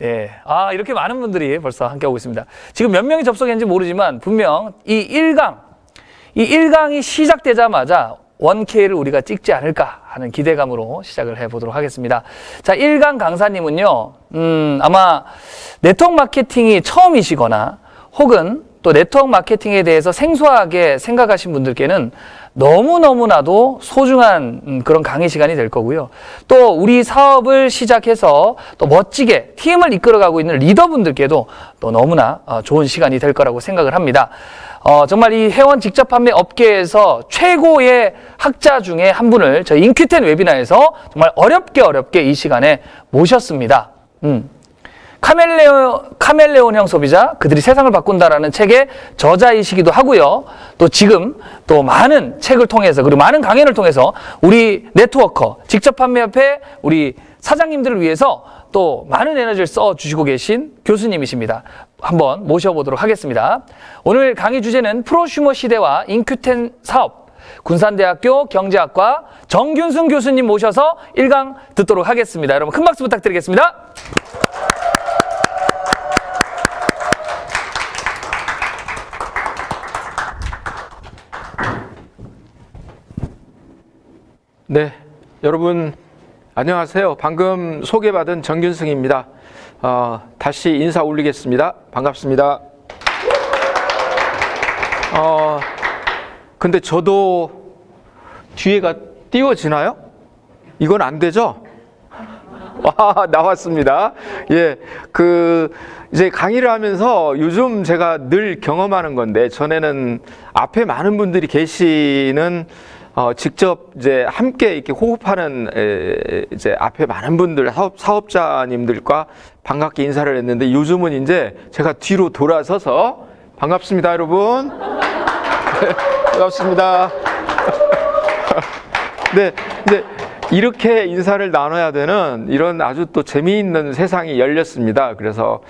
예. 아, 이렇게 많은 분들이 벌써 함께하고 있습니다. 지금 몇 명이 접속했는지 모르지만 분명 이 1강이 시작되자마자 1K를 우리가 찍지 않을까 하는 기대감으로 시작을 해보도록 하겠습니다. 자, 1강 강사님은요, 아마 네트워크 마케팅이 처음이시거나 혹은 또 네트워크 마케팅에 대해서 생소하게 생각하신 분들께는 너무너무나도 소중한 그런 강의 시간이 될 거고요. 또 우리 사업을 시작해서 또 멋지게 팀을 이끌어가고 있는 리더분들께도 또 너무나 좋은 시간이 될 거라고 생각을 합니다. 정말 이 회원 직접 판매 업계에서 최고의 학자 중에 한 분을 저희 인큐텐 웨비나에서 정말 어렵게 이 시간에 모셨습니다. 카멜레온형 소비자, 그들이 세상을 바꾼다라는 책의 저자이시기도 하고요. 또 지금 또 많은 책을 통해서 그리고 많은 강연을 통해서 우리 네트워커, 직접 판매협회 우리 사장님들을 위해서 또 많은 에너지를 써주시고 계신 교수님이십니다. 한번 모셔보도록 하겠습니다. 오늘 강의 주제는 프로슈머 시대와 인큐텐 사업, 군산대학교 경제학과 정균승 교수님 모셔서 1강 듣도록 하겠습니다. 여러분 큰 박수 부탁드리겠습니다. 네, 여러분 안녕하세요. 방금 소개받은 정균승입니다. 다시 인사 올리겠습니다. 반갑습니다. 근데 저도 뒤에가 띄워지나요? 이건 안 되죠? 와, 나왔습니다. 예, 이제 강의를 하면서 요즘 제가 늘 경험하는 건데, 전에는 앞에 많은 분들이 계시는 직접 이제 함께 이렇게 호흡하는 이제 앞에 많은 분들 사업자님들과 반갑게 인사를 했는데, 요즘은 이제 제가 뒤로 돌아서서 반갑습니다, 여러분. 네, 반갑습니다. 네, 이제 이렇게 인사를 나눠야 되는 이런 아주 또 재미있는 세상이 열렸습니다. 그래서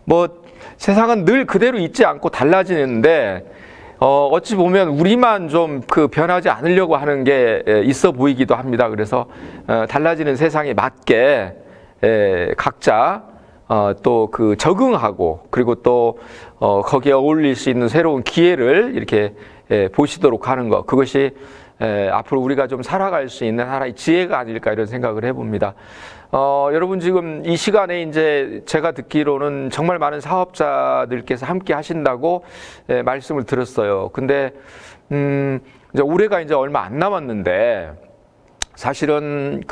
뭐 세상은 늘 그대로 있지 않고 달라지는데, 어찌 보면 우리만 좀 변하지 않으려고 하는 게 있어 보이기도 합니다. 그래서 달라지는 세상에 맞게 각자 또 적응하고, 그리고 또 거기에 어울릴 수 있는 새로운 기회를 이렇게 보시도록 하는 것, 그것이 앞으로 우리가 좀 살아갈 수 있는 하나의 지혜가 아닐까 이런 생각을 해봅니다. 여러분 지금 이 시간에 이제 제가 듣기로는 정말 많은 사업자들께서 함께 하신다고 말씀을 들었어요. 근데 이제 올해가 이제 얼마 안 남았는데, 사실은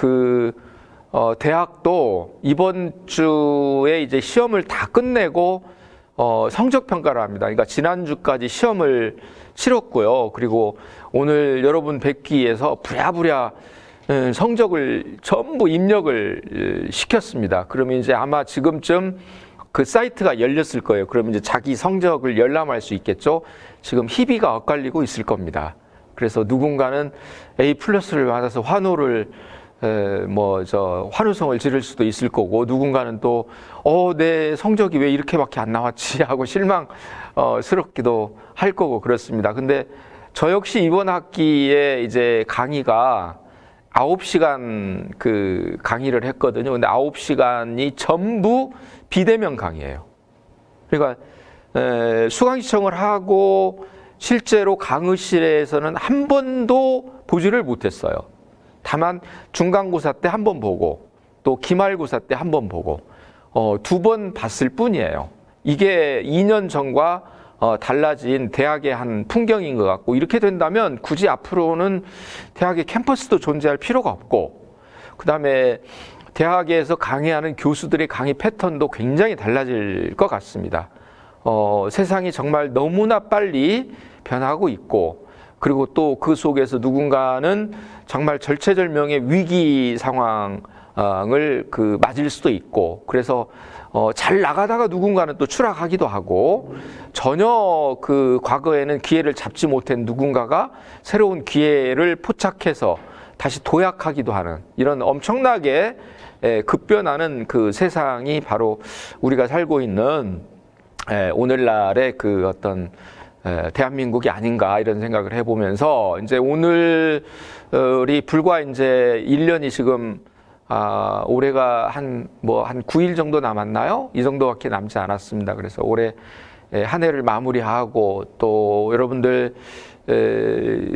대학도 이번 주에 이제 시험을 다 끝내고 성적 평가를 합니다. 그러니까 지난주까지 시험을 치렀고요. 그리고 오늘 여러분 뵙기 위해서 부랴부랴 성적을 전부 입력을 시켰습니다. 그러면 이제 아마 지금쯤 그 사이트가 열렸을 거예요. 그러면 이제 자기 성적을 열람할 수 있겠죠. 지금 희비가 엇갈리고 있을 겁니다. 그래서 누군가는 A+를 받아서 환호를 환호성을 지를 수도 있을 거고, 누군가는 또 내 성적이 왜 이렇게밖에 안 나왔지 하고 실망스럽기도 할 거고 그렇습니다. 근데 저 역시 이번 학기에 이제 강의가 9시간 강의를 했거든요. 근데 9시간이 전부 비대면 강의예요. 그러니까 수강 신청을 하고 실제로 강의실에서는 한 번도 보지를 못했어요. 다만 중간고사 때 한 번 보고, 또 기말고사 때 한 번 보고, 2번 봤을 뿐이에요. 이게 2년 전과 달라진 대학의 한 풍경인 것 같고, 이렇게 된다면 굳이 앞으로는 대학의 캠퍼스도 존재할 필요가 없고, 그 다음에 대학에서 강의하는 교수들의 강의 패턴도 굉장히 달라질 것 같습니다. 세상이 정말 너무나 빨리 변하고 있고, 그리고 또 그 속에서 누군가는 정말 절체절명의 위기 상황을 맞을 수도 있고, 그래서 잘 나가다가 누군가는 또 추락하기도 하고, 전혀 과거에는 기회를 잡지 못한 누군가가 새로운 기회를 포착해서 다시 도약하기도 하는, 이런 엄청나게 급변하는 세상이 바로 우리가 살고 있는 오늘날의 어떤 대한민국이 아닌가 이런 생각을 해보면서, 이제 오늘이 불과 이제 1년이 지금 올해가 한 9일 정도 남았나요? 이 정도밖에 남지 않았습니다. 그래서 올해 한 해를 마무리하고 또 여러분들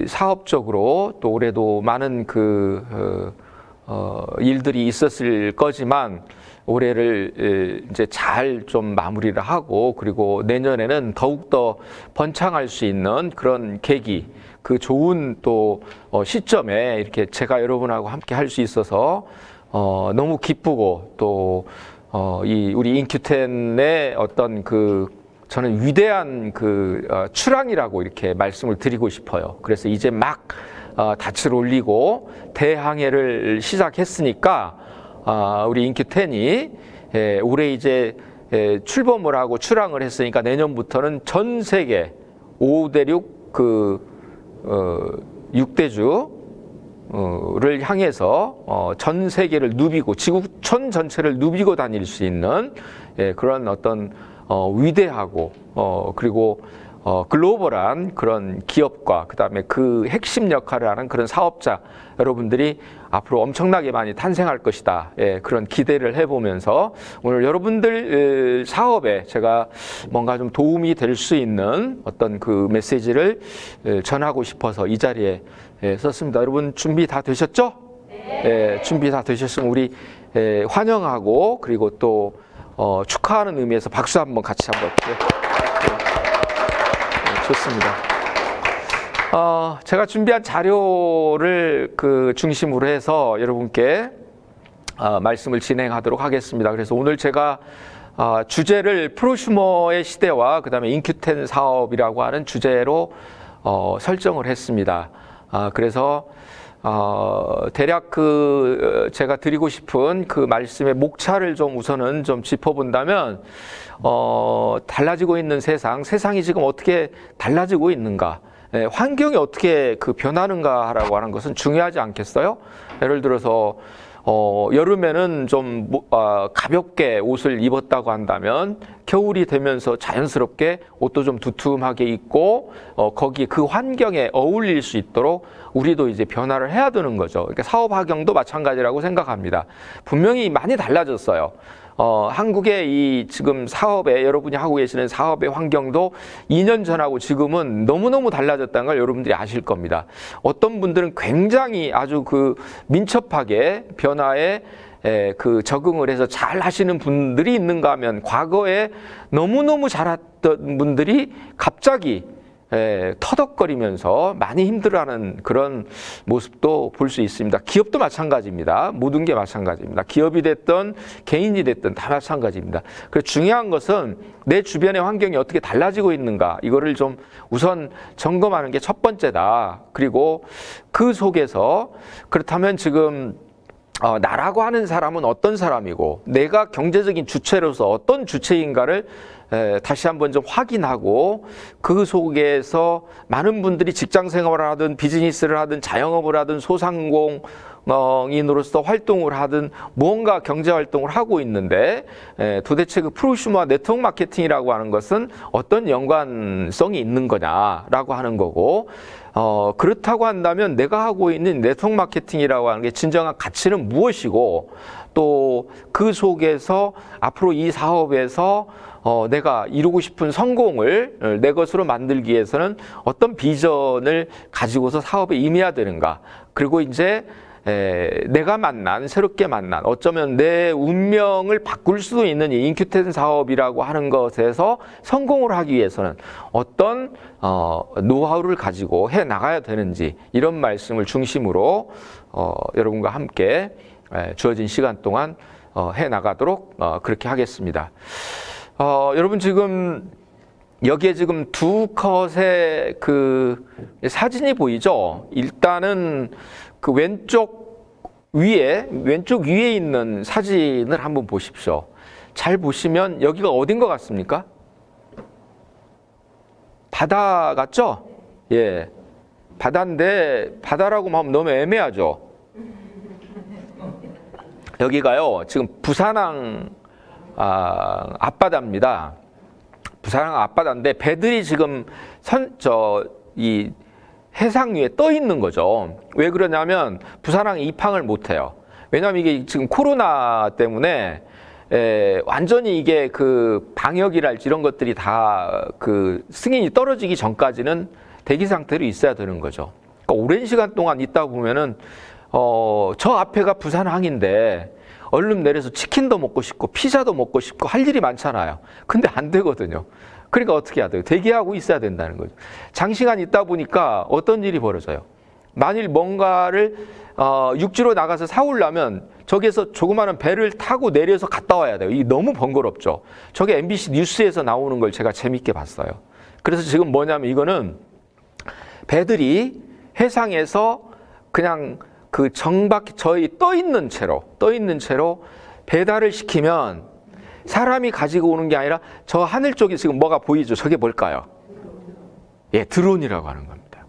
사업적으로 또 올해도 많은 일들이 있었을 거지만 올해를 이제 잘 좀 마무리를 하고 그리고 내년에는 더욱더 번창할 수 있는 그런 계기, 그 좋은 또 시점에 이렇게 제가 여러분하고 함께 할 수 있어서 너무 기쁘고 또 우리 인큐텐의 어떤 저는 위대한 출항이라고 이렇게 말씀을 드리고 싶어요. 그래서 이제 막 닻을 올리고 대항해를 시작했으니까 우리 인큐텐이 올해 이제 출범을 하고 출항을 했으니까 내년부터는 전 세계 5대륙 6대주를 향해서 전 세계를 누비고 지구촌 전체를 누비고 다닐 수 있는 그런 어떤 위대하고 그리고 글로벌한 그런 기업과 그다음에 그 핵심 역할을 하는 그런 사업자 여러분들이 앞으로 엄청나게 많이 탄생할 것이다. 그런 기대를 해보면서 오늘 여러분들 사업에 제가 뭔가 좀 도움이 될 수 있는 어떤 그 메시지를 전하고 싶어서 이 자리에 썼습니다. 여러분 준비 다 되셨죠? 네. 준비 다 되셨으면 우리 환영하고 그리고 또 축하하는 의미에서 박수 한번 같이 한번. 좋습니다. 제가 준비한 자료를 중심으로 해서 여러분께 말씀을 진행하도록 하겠습니다. 그래서 오늘 제가 주제를 프로슈머의 시대와 그다음에 인큐텐 사업이라고 하는 주제로 설정을 했습니다. 그래서 대략 제가 드리고 싶은 그 말씀의 목차를 좀 우선은 좀 짚어본다면 달라지고 있는 세상이 지금 어떻게 달라지고 있는가, 환경이 어떻게 변하는가라고 하는 것은 중요하지 않겠어요? 예를 들어서 여름에는 좀 가볍게 옷을 입었다고 한다면 겨울이 되면서 자연스럽게 옷도 좀 두툼하게 입고 거기 그 환경에 어울릴 수 있도록 우리도 이제 변화를 해야 되는 거죠. 그러니까 사업 환경도 마찬가지라고 생각합니다. 분명히 많이 달라졌어요. 한국의 이 지금 사업에 여러분이 하고 계시는 사업의 환경도 2년 전하고 지금은 너무너무 달라졌다는 걸 여러분들이 아실 겁니다. 어떤 분들은 굉장히 아주 민첩하게 변화에 적응을 해서 잘 하시는 분들이 있는가 하면 과거에 너무너무 잘했던 분들이 갑자기 터덕거리면서 많이 힘들어하는 그런 모습도 볼 수 있습니다. 기업도 마찬가지입니다. 모든 게 마찬가지입니다. 기업이 됐든 개인이 됐든 다 마찬가지입니다. 그래서 중요한 것은 내 주변의 환경이 어떻게 달라지고 있는가, 이거를 좀 우선 점검하는 게 첫 번째다. 그리고 그 속에서 그렇다면 지금 나라고 하는 사람은 어떤 사람이고 내가 경제적인 주체로서 어떤 주체인가를 다시 한번 좀 확인하고 그 속에서 많은 분들이 직장 생활을 하든 비즈니스를 하든 자영업을 하든 소상공인으로서 활동을 하든 무언가 경제 활동을 하고 있는데 도대체 그 프로슈머와 네트워크 마케팅이라고 하는 것은 어떤 연관성이 있는 거냐라고 하는 거고, 그렇다고 한다면 내가 하고 있는 네트워크 마케팅이라고 하는 게 진정한 가치는 무엇이고 또 그 속에서 앞으로 이 사업에서 내가 이루고 싶은 성공을 내 것으로 만들기 위해서는 어떤 비전을 가지고서 사업에 임해야 되는가, 그리고 이제 내가 새롭게 만난 어쩌면 내 운명을 바꿀 수도 있는 이 인큐텐 사업이라고 하는 것에서 성공을 하기 위해서는 어떤 노하우를 가지고 해 나가야 되는지, 이런 말씀을 중심으로 여러분과 함께 주어진 시간 동안 해 나가도록 그렇게 하겠습니다. 여러분 지금 여기에 지금 두 컷의 사진이 보이죠? 일단은 왼쪽 위에 있는 사진을 한번 보십시오. 잘 보시면 여기가 어딘 것 같습니까? 바다 같죠? 예. 바다인데 바다라고 하면 너무 애매하죠? 여기가요, 지금 부산항 앞바다입니다. 부산항 앞바다인데 배들이 지금 해상 위에 떠 있는 거죠. 왜 그러냐면 부산항이 입항을 못 해요. 왜냐하면 이게 지금 코로나 때문에 완전히 이게 그 방역이랄지 이런 것들이 다 그 승인이 떨어지기 전까지는 대기 상태로 있어야 되는 거죠. 그러니까 오랜 시간 동안 있다 보면은 저 앞에가 부산항인데 얼른 내려서 치킨도 먹고 싶고 피자도 먹고 싶고 할 일이 많잖아요. 근데 안 되거든요. 그러니까 어떻게 해야 돼요? 대기하고 있어야 된다는 거죠. 장시간 있다 보니까 어떤 일이 벌어져요? 만일 뭔가를 육지로 나가서 사오려면 저기에서 조그마한 배를 타고 내려서 갔다 와야 돼요. 이게 너무 번거롭죠. 저게 MBC 뉴스에서 나오는 걸 제가 재밌게 봤어요. 그래서 지금 뭐냐면 이거는 배들이 해상에서 그냥 그 정박히 저희 떠 있는 채로 배달을 시키면 사람이 가지고 오는 게 아니라 저 하늘 쪽에 지금 뭐가 보이죠? 저게 뭘까요? 예, 드론이라고 하는 겁니다.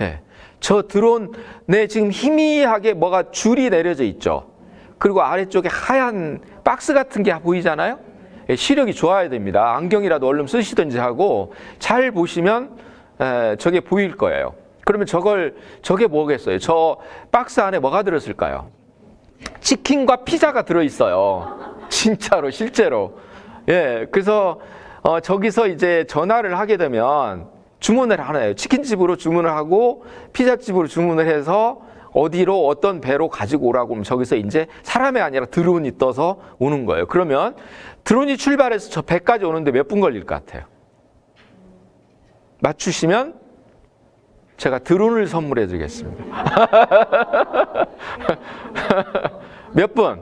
예. 저 드론에 지금 희미하게 뭐가 줄이 내려져 있죠. 그리고 아래쪽에 하얀 박스 같은 게 보이잖아요. 예, 시력이 좋아야 됩니다. 안경이라도 얼른 쓰시든지 하고 잘 보시면 저게 보일 거예요. 그러면 저게 뭐겠어요? 저 박스 안에 뭐가 들었을까요? 치킨과 피자가 들어있어요. 진짜로, 실제로. 예, 그래서 저기서 이제 전화를 하게 되면 주문을 하나요. 치킨집으로 주문을 하고 피자집으로 주문을 해서 어디로 어떤 배로 가지고 오라고 하면 저기서 이제 사람이 아니라 드론이 떠서 오는 거예요. 그러면 드론이 출발해서 저 배까지 오는데 몇 분 걸릴 것 같아요? 맞추시면 제가 드론을 선물해 드리겠습니다. 몇 분?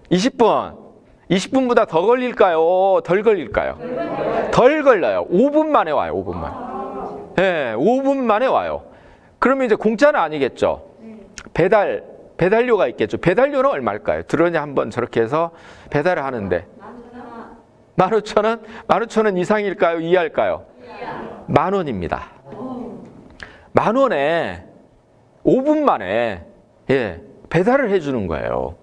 20분. 20분보다 더 걸릴까요? 덜 걸릴까요? 덜 걸려요. 5분 만에 와요. 5분 만에. 네, 5분 만에 와요. 그러면 이제 공짜는 아니겠죠. 배달료가 있겠죠. 배달료는 얼마일까요? 드론이 한번 저렇게 해서 배달을 하는데 15,000원? 15,000원 이상일까요? 이하일까요? 10,000원입니다. 10,000원에 5분 만에 배달을 해주는 거예요.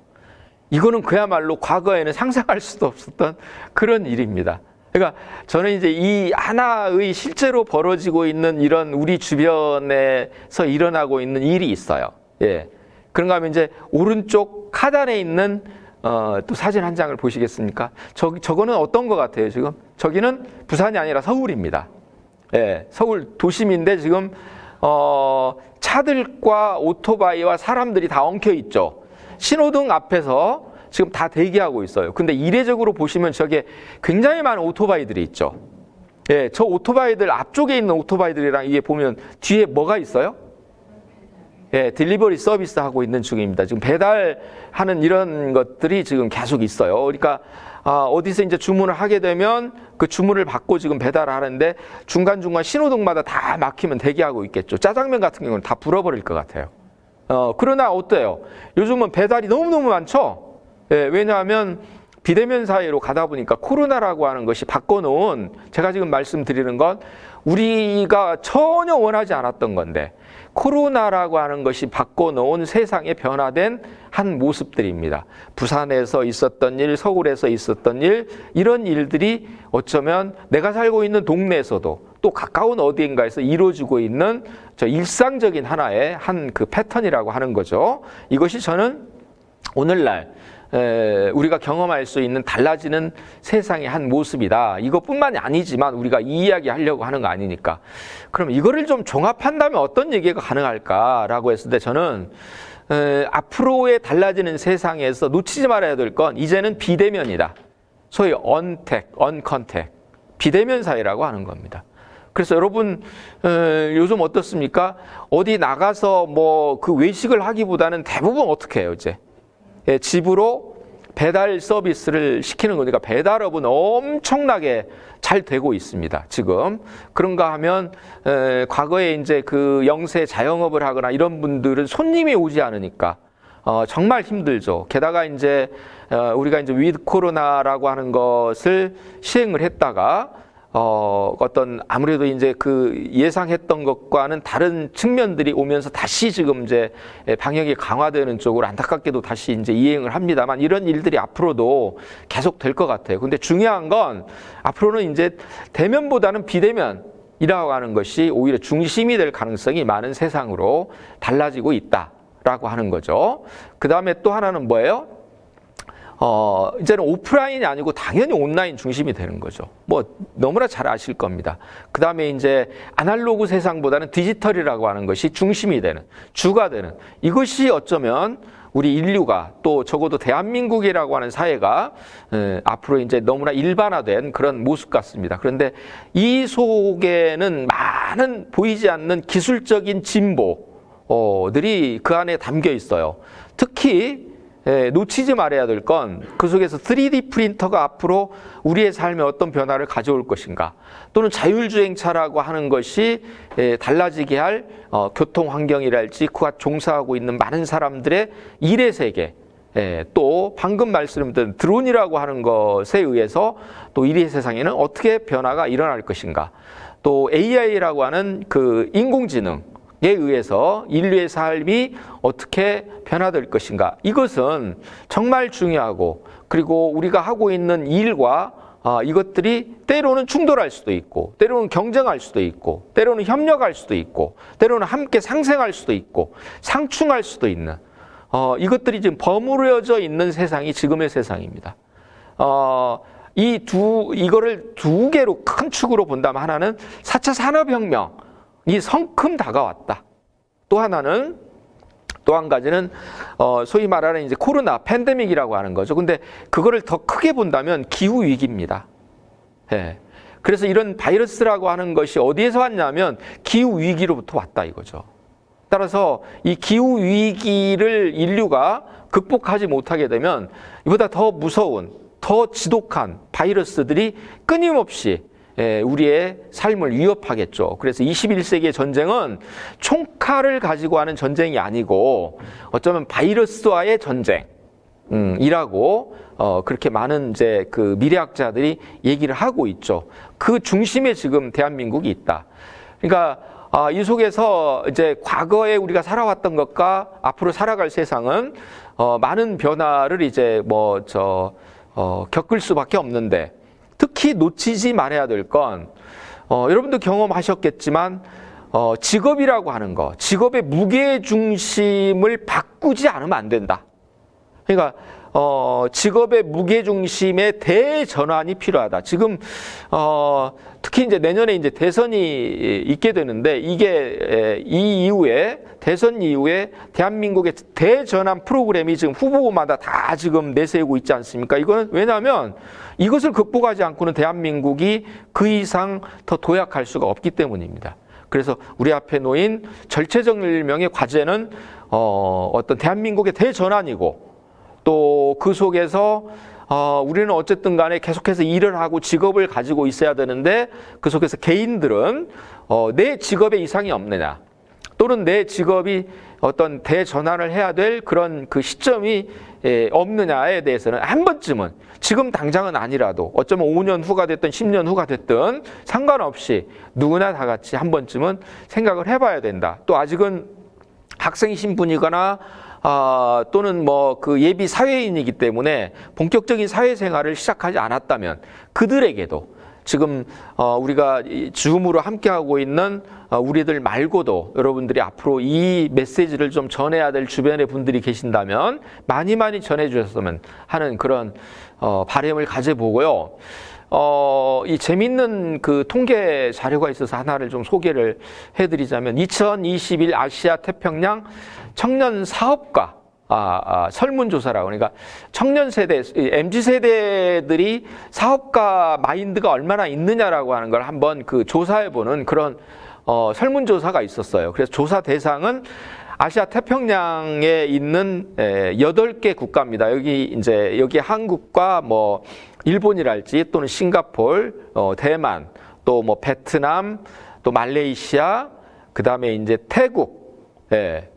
이거는 그야말로 과거에는 상상할 수도 없었던 그런 일입니다. 그러니까 저는 이제 이 하나의 실제로 벌어지고 있는 이런 우리 주변에서 일어나고 있는 일이 있어요. 예. 그런가 하면 이제 오른쪽 하단에 있는 또 사진 한 장을 보시겠습니까? 저거는 어떤 것 같아요, 지금? 저기는 부산이 아니라 서울입니다. 예. 서울 도심인데 지금 차들과 오토바이와 사람들이 다 엉켜 있죠. 신호등 앞에서 지금 다 대기하고 있어요. 근데 이례적으로 보시면 저게 굉장히 많은 오토바이들이 있죠. 예, 저 오토바이들 앞쪽에 있는 오토바이들이랑 이게 보면 뒤에 뭐가 있어요? 예, 딜리버리 서비스 하고 있는 중입니다. 지금 배달하는 이런 것들이 지금 계속 있어요. 그러니까 어디서 이제 주문을 하게 되면 그 주문을 받고 지금 배달을 하는데 중간중간 신호등마다 다 막히면 대기하고 있겠죠. 짜장면 같은 경우는 다 불어버릴 것 같아요. 그러나 어때요? 요즘은 배달이 너무너무 많죠? 예, 왜냐하면 비대면 사회로 가다 보니까 코로나라고 하는 것이 바꿔놓은, 제가 지금 말씀드리는 건 우리가 전혀 원하지 않았던 건데 코로나라고 하는 것이 바꿔놓은 세상에 변화된 한 모습들입니다. 부산에서 있었던 일, 서울에서 있었던 일, 이런 일들이 어쩌면 내가 살고 있는 동네에서도 또 가까운 어디인가에서 이루어지고 있는 저 일상적인 하나의 한 그 패턴이라고 하는 거죠. 이것이 저는 오늘날 우리가 경험할 수 있는 달라지는 세상의 한 모습이다. 이것뿐만이 아니지만 우리가 이 이야기 하려고 하는 거 아니니까. 그럼 이거를 좀 종합한다면 어떤 얘기가 가능할까라고 했을 때 저는 앞으로의 달라지는 세상에서 놓치지 말아야 될 건 이제는 비대면이다. 소위 언컨택, 비대면 사회라고 하는 겁니다. 그래서 여러분 요즘 어떻습니까? 어디 나가서 뭐 그 외식을 하기보다는 대부분 어떻게 해요, 이제? 예, 집으로 배달 서비스를 시키는 거니까 배달업은 엄청나게 잘 되고 있습니다, 지금. 그런가 하면 과거에 이제 그 영세 자영업을 하거나 이런 분들은 손님이 오지 않으니까 정말 힘들죠. 게다가 이제 우리가 이제 위드 코로나라고 하는 것을 시행을 했다가 어떤 아무래도 이제 그 예상했던 것과는 다른 측면들이 오면서 다시 지금 이제 방역이 강화되는 쪽으로 안타깝게도 다시 이제 이행을 합니다만 이런 일들이 앞으로도 계속 될 것 같아요. 근데 중요한 건 앞으로는 이제 대면보다는 비대면이라고 하는 것이 오히려 중심이 될 가능성이 많은 세상으로 달라지고 있다. 라고 하는 거죠. 그 다음에 또 하나는 뭐예요? 이제는 오프라인이 아니고 당연히 온라인 중심이 되는 거죠. 뭐 너무나 잘 아실 겁니다. 그 다음에 이제 아날로그 세상보다는 디지털이라고 하는 것이 중심이 되는, 주가 되는, 이것이 어쩌면 우리 인류가 또 적어도 대한민국이라고 하는 사회가 앞으로 이제 너무나 일반화된 그런 모습 같습니다. 그런데 이 속에는 많은 보이지 않는 기술적인 진보들이 그 안에 담겨 있어요. 특히 놓치지 말아야 될 건 그 속에서 3D 프린터가 앞으로 우리의 삶에 어떤 변화를 가져올 것인가, 또는 자율주행차라고 하는 것이 달라지게 할 교통 환경이랄지 그와 종사하고 있는 많은 사람들의 일의 세계, 또 방금 말씀드린 드론이라고 하는 것에 의해서 또 일의 세상에는 어떻게 변화가 일어날 것인가, 또 AI라고 하는 그 인공지능 에 의해서 인류의 삶이 어떻게 변화될 것인가, 이것은 정말 중요하고, 그리고 우리가 하고 있는 일과 이것들이 때로는 충돌할 수도 있고, 때로는 경쟁할 수도 있고, 때로는 협력할 수도 있고, 때로는 함께 상생할 수도 있고, 상충할 수도 있는 이것들이 지금 버무려져 있는 세상이 지금의 세상입니다. 이거를 두 개로 큰 축으로 본다면, 하나는 4차 산업혁명, 이 성큼 다가왔다. 또 하나는, 또 한 가지는 소위 말하는 이제 코로나 팬데믹이라고 하는 거죠. 근데 그거를 더 크게 본다면 기후 위기입니다. 그래서 이런 바이러스라고 하는 것이 어디에서 왔냐면 기후 위기로부터 왔다 이거죠. 따라서 이 기후 위기를 인류가 극복하지 못하게 되면 이보다 더 무서운, 더 지독한 바이러스들이 끊임없이 우리의 삶을 위협하겠죠. 그래서 21세기의 전쟁은 총칼을 가지고 하는 전쟁이 아니고 어쩌면 바이러스와의 전쟁이라고 그렇게 많은 이제 그 미래학자들이 얘기를 하고 있죠. 그 중심에 지금 대한민국이 있다. 그러니까 이 속에서 이제 과거에 우리가 살아왔던 것과 앞으로 살아갈 세상은 많은 변화를 이제 겪을 수밖에 없는데, 특히 놓치지 말아야 될 건 여러분도 경험하셨겠지만 직업이라고 하는 거, 직업의 무게중심을 바꾸지 않으면 안 된다. 그러니까 직업의 무게중심의 대전환이 필요하다. 지금 특히 이제 내년에 이제 대선이 있게 되는데, 이게 이 이후에, 대선 이후에 대한민국의 대전환 프로그램이 지금 후보마다 다 지금 내세우고 있지 않습니까? 이거는 왜냐하면 이것을 극복하지 않고는 대한민국이 그 이상 더 도약할 수가 없기 때문입니다. 그래서 우리 앞에 놓인 절체절명의 과제는 어떤 대한민국의 대전환이고, 또 그 속에서 우리는 어쨌든 간에 계속해서 일을 하고 직업을 가지고 있어야 되는데, 그 속에서 개인들은 내 직업에 이상이 없느냐, 또는 내 직업이 어떤 대전환을 해야 될 그런 그 시점이 없느냐에 대해서는 한 번쯤은, 지금 당장은 아니라도 어쩌면 5년 후가 됐든 10년 후가 됐든 상관없이 누구나 다 같이 한 번쯤은 생각을 해봐야 된다. 또 아직은 학생이신 분이거나 또는 그 예비 사회인이기 때문에 본격적인 사회생활을 시작하지 않았다면, 그들에게도 지금 우리가 줌으로 함께하고 있는 우리들 말고도 여러분들이 앞으로 이 메시지를 좀 전해야 될 주변의 분들이 계신다면 많이 전해 주셨으면 하는 그런 바람을 가져보고요. 이 재밌는 그 통계 자료가 있어서 하나를 좀 소개를 해드리자면, 2021 아시아 태평양 청년 사업가 설문조사라고, 그러니까 청년 세대, MZ 세대들이 사업가 마인드가 얼마나 있느냐라고 하는 걸 한번 그 조사해보는 그런 설문조사가 있었어요. 그래서 조사 대상은 아시아 태평양에 있는 8개 국가입니다. 여기 한국과 일본이랄지, 또는 싱가포르, 대만, 또 베트남, 또 말레이시아, 그 다음에 이제 태국,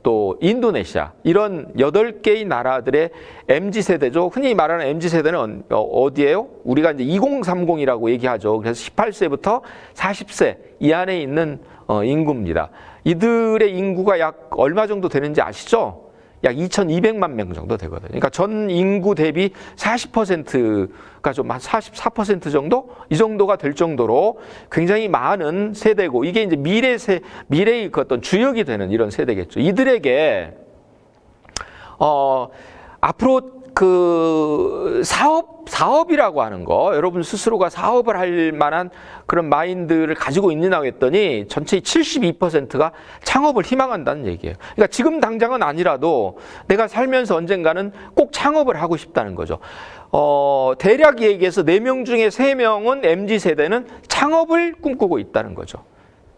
또 인도네시아, 이런 8개의 나라들의 MZ세대죠. 흔히 말하는 MZ세대는 어디예요? 우리가 이제 2030이라고 얘기하죠. 그래서 18세부터 40세 이 안에 있는 인구입니다. 이들의 인구가 약 얼마 정도 되는지 아시죠? 약 2,200만 명 정도 되거든요. 그러니까 전 인구 대비 40%가 좀 한 44% 정도? 이 정도가 될 정도로 굉장히 많은 세대고, 이게 이제 미래의 그 어떤 주역이 되는 이런 세대겠죠. 이들에게 앞으로 그 사업이라고 하는 거, 여러분 스스로가 사업을 할 만한 그런 마인드를 가지고 있느냐고 했더니 전체의 72%가 창업을 희망한다는 얘기예요. 그러니까 지금 당장은 아니라도 내가 살면서 언젠가는 꼭 창업을 하고 싶다는 거죠. 대략 얘기해서 4명 중에 3명은 MZ세대는 창업을 꿈꾸고 있다는 거죠.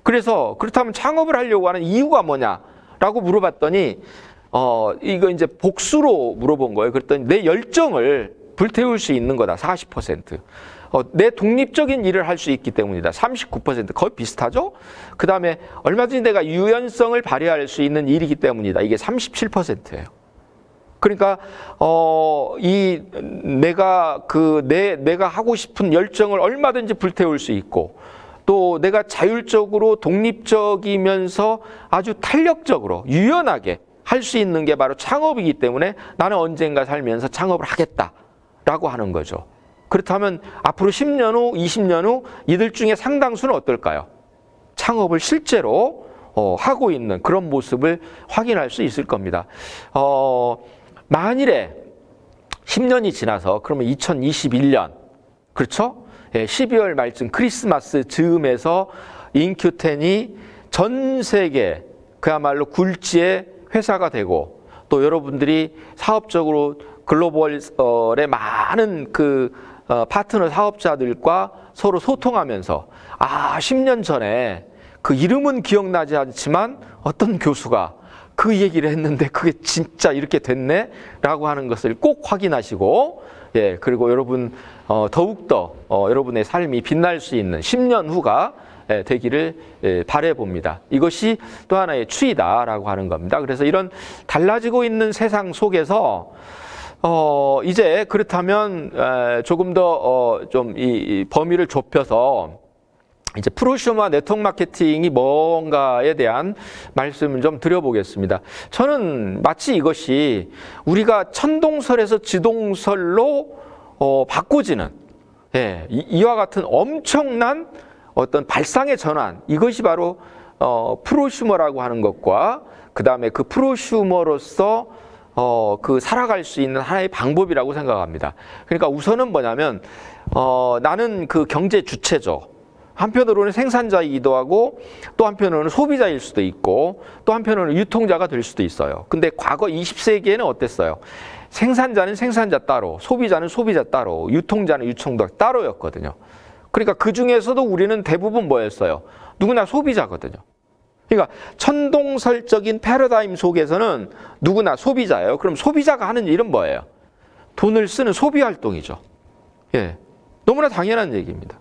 그래서 그렇다면 창업을 하려고 하는 이유가 뭐냐라고 물어봤더니 이거 이제 복수로 물어본 거예요. 그랬더니 내 열정을 불태울 수 있는 거다. 40%. 내 독립적인 일을 할 수 있기 때문이다. 39%. 거의 비슷하죠? 그 다음에 얼마든지 내가 유연성을 발휘할 수 있는 일이기 때문이다. 이게 37%예요. 그러니까 내가 하고 싶은 열정을 얼마든지 불태울 수 있고, 또 내가 자율적으로 독립적이면서 아주 탄력적으로 유연하게 할 수 있는 게 바로 창업이기 때문에 나는 언젠가 살면서 창업을 하겠다라고 하는 거죠. 그렇다면 앞으로 10년 후, 20년 후 이들 중에 상당수는 어떨까요? 창업을 실제로 하고 있는 그런 모습을 확인할 수 있을 겁니다. 만일에 10년이 지나서 그러면 2021년, 그렇죠? 12월 말쯤 크리스마스 즈음에서 인큐텐이 전 세계 그야말로 굴지의 회사가 되고, 또 여러분들이 사업적으로 글로벌의 많은 그 파트너 사업자들과 서로 소통하면서 10년 전에 그 이름은 기억나지 않지만 어떤 교수가 그 얘기를 했는데 그게 진짜 이렇게 됐네 라고 하는 것을 꼭 확인하시고, 그리고 여러분 더욱더 여러분의 삶이 빛날 수 있는 10년 후가 되기를 바라봅니다. 이것이 또 하나의 추이다라고 하는 겁니다. 그래서 이런 달라지고 있는 세상 속에서 이제 그렇다면 조금 더 좀 이 범위를 좁혀서 이제 프로슈머 네트워크 마케팅이 뭔가에 대한 말씀을 좀 드려보겠습니다. 저는 마치 이것이 우리가 천동설에서 지동설로 바꿔지는 이와 같은 엄청난 어떤 발상의 전환, 이것이 바로 프로슈머라고 하는 것과 그 다음에 그 프로슈머로서 그 살아갈 수 있는 하나의 방법이라고 생각합니다. 그러니까 우선은 뭐냐면 나는 그 경제 주체죠. 한편으로는 생산자이기도 하고, 또 한편으로는 소비자일 수도 있고, 또 한편으로는 유통자가 될 수도 있어요. 근데 과거 20세기에는 어땠어요? 생산자는 생산자 따로, 소비자는 소비자 따로, 유통자는 유통자 따로였거든요. 그러니까 그 중에서도 우리는 대부분 뭐였어요? 누구나 소비자거든요. 그러니까 천동설적인 패러다임 속에서는 누구나 소비자예요. 그럼 소비자가 하는 일은 뭐예요? 돈을 쓰는 소비 활동이죠. 너무나 당연한 얘기입니다.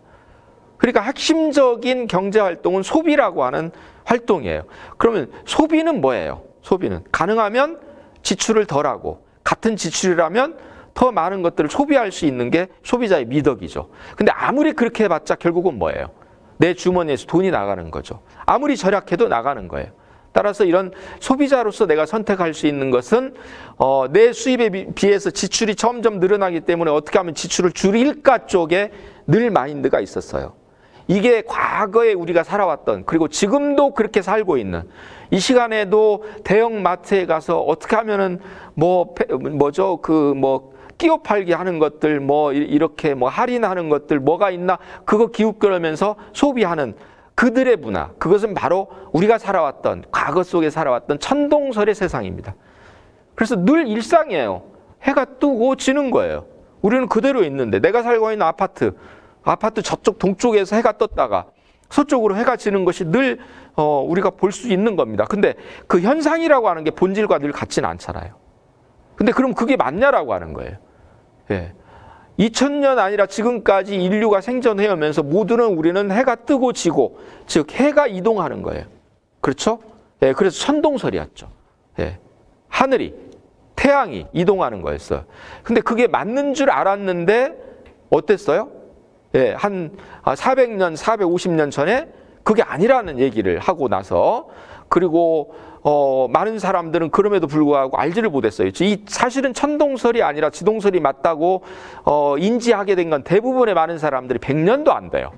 그러니까 핵심적인 경제 활동은 소비라고 하는 활동이에요. 그러면 소비는 뭐예요? 소비는 가능하면 지출을 덜하고, 같은 지출이라면 더 많은 것들을 소비할 수 있는 게 소비자의 미덕이죠. 근데 아무리 그렇게 해봤자 결국은 뭐예요? 내 주머니에서 돈이 나가는 거죠. 아무리 절약해도 나가는 거예요. 따라서 이런 소비자로서 내가 선택할 수 있는 것은 내 수입에 비해서 지출이 점점 늘어나기 때문에 어떻게 하면 지출을 줄일까 쪽에 늘 마인드가 있었어요. 이게 과거에 우리가 살아왔던, 그리고 지금도 그렇게 살고 있는, 이 시간에도 대형 마트에 가서 어떻게 하면은 끼워 팔기 하는 것들, 이렇게 할인하는 것들 뭐가 있나, 그거 기웃거리면서 소비하는 그들의 문화, 그것은 바로 우리가 살아왔던, 과거 속에 살아왔던 천동설의 세상입니다. 그래서 늘 일상이에요. 해가 뜨고 지는 거예요. 우리는 그대로 있는데, 내가 살고 있는 아파트 저쪽 동쪽에서 해가 떴다가 서쪽으로 해가 지는 것이 늘 우리가 볼 수 있는 겁니다. 근데 그 현상이라고 하는 게 본질과 늘 같지는 않잖아요. 근데 그럼 그게 맞냐라고 하는 거예요. 2000년 아니라 지금까지 인류가 생존해오면서 모두는 우리는 해가 뜨고 지고, 즉 해가 이동하는 거예요. 그렇죠? 그래서 천동설이었죠. 하늘이, 태양이 이동하는 거였어요. 근데 그게 맞는 줄 알았는데 어땠어요? 한 400년, 450년 전에 그게 아니라는 얘기를 하고 나서, 그리고 많은 사람들은 그럼에도 불구하고 알지를 못했어요. 이 사실은 천동설이 아니라 지동설이 맞다고 인지하게 된 건 대부분의 많은 사람들이 100년도 안 돼요.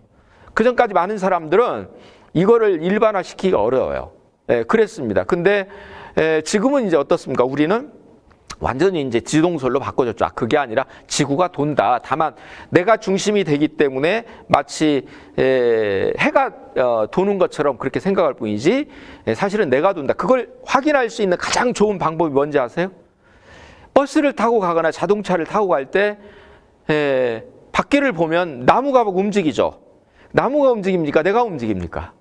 그 전까지 많은 사람들은 이거를 일반화시키기가 어려워요. 그랬습니다. 근데 지금은 이제 어떻습니까? 우리는 완전히 이제 지동설로 바꿔줬죠. 그게 아니라 지구가 돈다. 다만 내가 중심이 되기 때문에 마치 해가 도는 것처럼 그렇게 생각할 뿐이지 사실은 내가 돈다. 그걸 확인할 수 있는 가장 좋은 방법이 뭔지 아세요? 버스를 타고 가거나 자동차를 타고 갈 때 밖에를 보면 나무가 움직이죠. 나무가 움직입니까? 내가 움직입니까?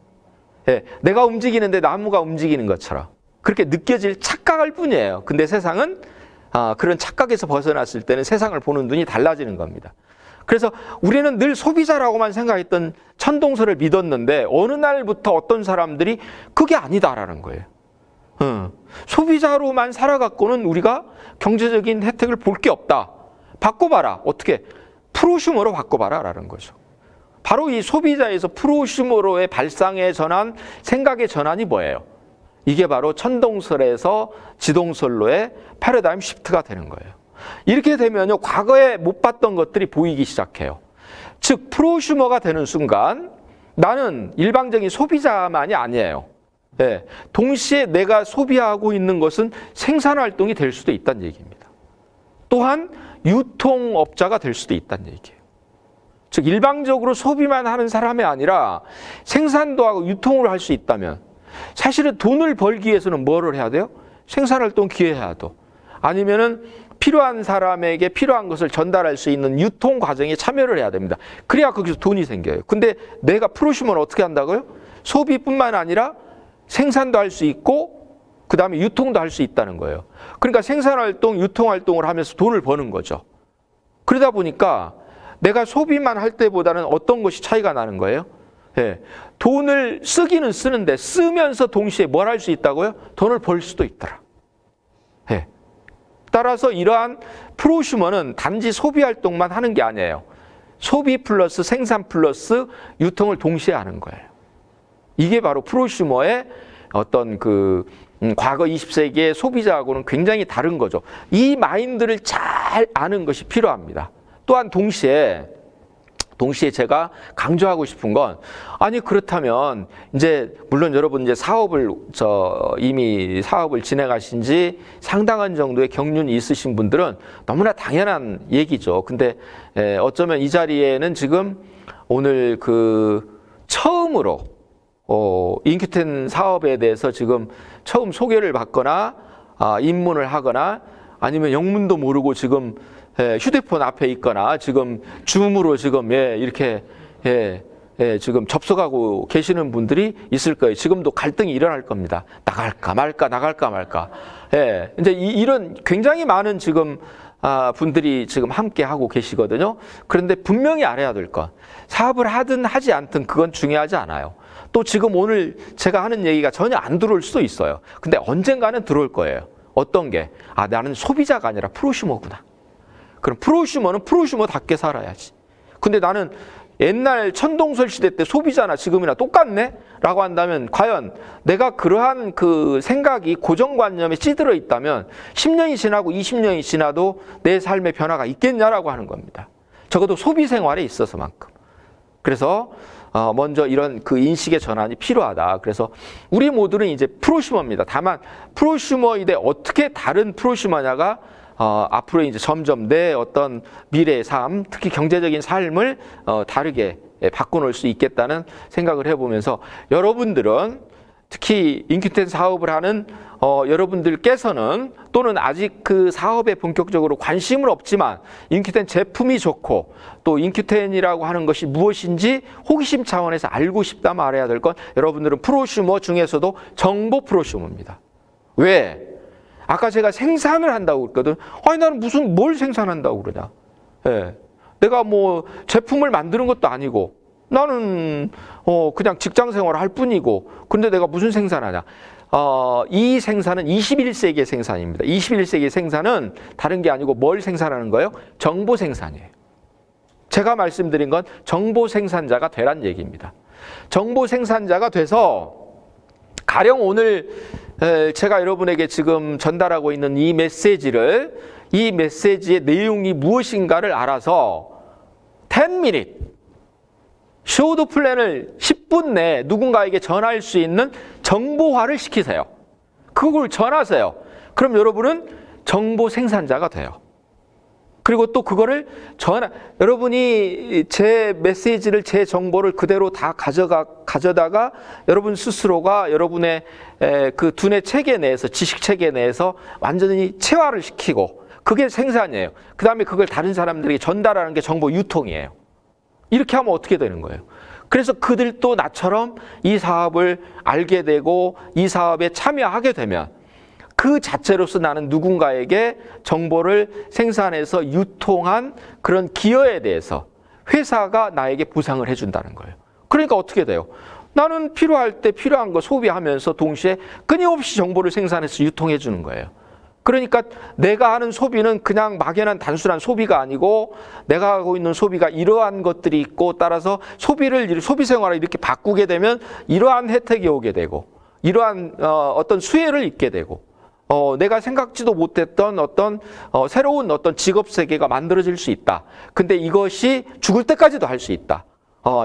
내가 움직이는데 나무가 움직이는 것처럼 그렇게 느껴질 착각할 뿐이에요. 근데 세상은 그런 착각에서 벗어났을 때는 세상을 보는 눈이 달라지는 겁니다. 그래서 우리는 늘 소비자라고만 생각했던 천동설을 믿었는데 어느 날부터 어떤 사람들이 그게 아니다라는 거예요. 소비자로만 살아갖고는 우리가 경제적인 혜택을 볼 게 없다. 바꿔봐라. 어떻게? 프로슈머로 바꿔봐라 라는 거죠. 바로 이 소비자에서 프로슈머로의 발상의 전환, 생각의 전환이 뭐예요? 이게 바로 천동설에서 지동설로의 패러다임 시프트가 되는 거예요. 이렇게 되면요, 과거에 못 봤던 것들이 보이기 시작해요. 즉, 프로슈머가 되는 순간 나는 일방적인 소비자만이 아니에요. 동시에 내가 소비하고 있는 것은 생산활동이 될 수도 있다는 얘기입니다. 또한 유통업자가 될 수도 있다는 얘기예요. 즉, 일방적으로 소비만 하는 사람이 아니라 생산도 하고 유통을 할 수 있다면 사실은 돈을 벌기 위해서는 뭐를 해야 돼요? 생산활동 기여해야 돼. 아니면은 필요한 사람에게 필요한 것을 전달할 수 있는 유통 과정에 참여를 해야 됩니다. 그래야 거기서 돈이 생겨요. 근데 내가 프로슈머는 어떻게 한다고요? 소비뿐만 아니라 생산도 할 수 있고 그 다음에 유통도 할 수 있다는 거예요. 그러니까 생산활동, 유통활동을 하면서 돈을 버는 거죠. 그러다 보니까 내가 소비만 할 때보다는 어떤 것이 차이가 나는 거예요? 돈을 쓰기는 쓰는데 쓰면서 동시에 뭘 할 수 있다고요? 돈을 벌 수도 있더라. 따라서 이러한 프로슈머는 단지 소비활동만 하는 게 아니에요. 소비 플러스 생산 플러스 유통을 동시에 하는 거예요. 이게 바로 프로슈머의 어떤 과거 20세기의 소비자하고는 굉장히 다른 거죠. 이 마인드를 잘 아는 것이 필요합니다. 또한 동시에 제가 강조하고 싶은 건, 아니, 그렇다면, 이제, 물론 여러분 이제 이미 사업을 진행하신 지 상당한 정도의 경륜이 있으신 분들은 너무나 당연한 얘기죠. 근데, 어쩌면 이 자리에는 지금 오늘 처음으로, 인큐텐 사업에 대해서 지금 처음 소개를 받거나, 입문을 하거나, 아니면 영문도 모르고 지금 휴대폰 앞에 있거나 지금 줌으로 지금 이렇게 지금 접속하고 계시는 분들이 있을 거예요. 지금도 갈등이 일어날 겁니다. 나갈까 말까. 이제 이런 굉장히 많은 지금 분들이 지금 함께 하고 계시거든요. 그런데 분명히 알아야 될 건, 사업을 하든 하지 않든 그건 중요하지 않아요. 또 지금 오늘 제가 하는 얘기가 전혀 안 들어올 수도 있어요. 근데 언젠가는 들어올 거예요. 어떤 게? 나는 소비자가 아니라 프로슈머구나. 그럼 프로슈머는 프로슈머답게 살아야지. 근데 나는 옛날 천동설 시대 때 소비자나 지금이나 똑같네? 라고 한다면 과연 내가 그러한 생각이 고정관념에 찌들어 있다면 10년이 지나고 20년이 지나도 내 삶의 변화가 있겠냐라고 하는 겁니다. 적어도 소비 생활에 있어서만큼. 그래서 먼저 이런 인식의 전환이 필요하다. 그래서 우리 모두는 이제 프로슈머입니다. 다만 프로슈머인데 어떻게 다른 프로슈머냐가 앞으로 이제 점점 내 어떤 미래의 삶, 특히 경제적인 삶을 다르게 바꿔놓을 수 있겠다는 생각을 해보면서, 여러분들은 특히 인큐텐 사업을 하는 여러분들께서는, 또는 아직 그 사업에 본격적으로 관심은 없지만 인큐텐 제품이 좋고 또 인큐텐이라고 하는 것이 무엇인지 호기심 차원에서 알고 싶다면 알아야 될 건, 여러분들은 프로슈머 중에서도 정보 프로슈머입니다. 왜? 아까 제가 생산을 한다고 그랬거든. 아니, 나는 뭘 생산한다고 그러냐. 내가 뭐 제품을 만드는 것도 아니고, 나는 그냥 직장 생활을 할 뿐이고, 근데 내가 무슨 생산하냐. 이 생산은 21세기의 생산입니다. 21세기의 생산은 다른 게 아니고 뭘 생산하는 거예요? 정보 생산이에요. 제가 말씀드린 건 정보 생산자가 되란 얘기입니다. 정보 생산자가 돼서, 가령 오늘 제가 여러분에게 지금 전달하고 있는 이 메시지의 내용이 무엇인가를 알아서 10minute 쇼드 플랜을 10분 내에 누군가에게 전할 수 있는 정보화를 시키세요. 그걸 전하세요. 그럼 여러분은 정보 생산자가 돼요. 그리고 또 그거를 여러분이 제 메시지를, 제 정보를 그대로 다 가져다가 여러분 스스로가 여러분의 그 두뇌 체계 내에서, 지식 체계 내에서 완전히 체화를 시키고, 그게 생산이에요. 그 다음에 그걸 다른 사람들에게 전달하는 게 정보 유통이에요. 이렇게 하면 어떻게 되는 거예요? 그래서 그들도 나처럼 이 사업을 알게 되고 이 사업에 참여하게 되면 그 자체로서 나는 누군가에게 정보를 생산해서 유통한 그런 기여에 대해서 회사가 나에게 보상을 해준다는 거예요. 그러니까 어떻게 돼요? 나는 필요할 때 필요한 거 소비하면서 동시에 끊임없이 정보를 생산해서 유통해 주는 거예요. 그러니까 내가 하는 소비는 그냥 막연한 단순한 소비가 아니고 내가 하고 있는 소비가 이러한 것들이 있고, 따라서 소비 생활을 이렇게 바꾸게 되면 이러한 혜택이 오게 되고, 이러한 어떤 수혜를 입게 되고, 내가 생각지도 못했던 어떤 새로운 어떤 직업 세계가 만들어질 수 있다. 근데 이것이 죽을 때까지도 할 수 있다.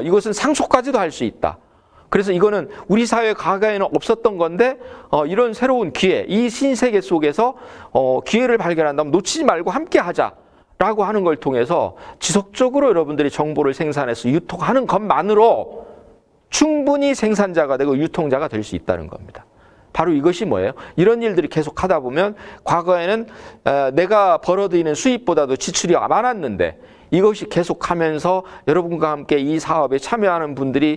이것은 상속까지도 할 수 있다. 그래서 이거는 우리 사회 과거에는 없었던 건데 이런 새로운 기회, 이 신세계 속에서 기회를 발견한다면 놓치지 말고 함께 하자라고 하는 걸 통해서 지속적으로 여러분들이 정보를 생산해서 유통하는 것만으로 충분히 생산자가 되고 유통자가 될 수 있다는 겁니다. 바로 이것이 뭐예요? 이런 일들이 계속 하다 보면 과거에는 내가 벌어들이는 수입보다도 지출이 많았는데 이것이 계속하면서 여러분과 함께 이 사업에 참여하는 분들이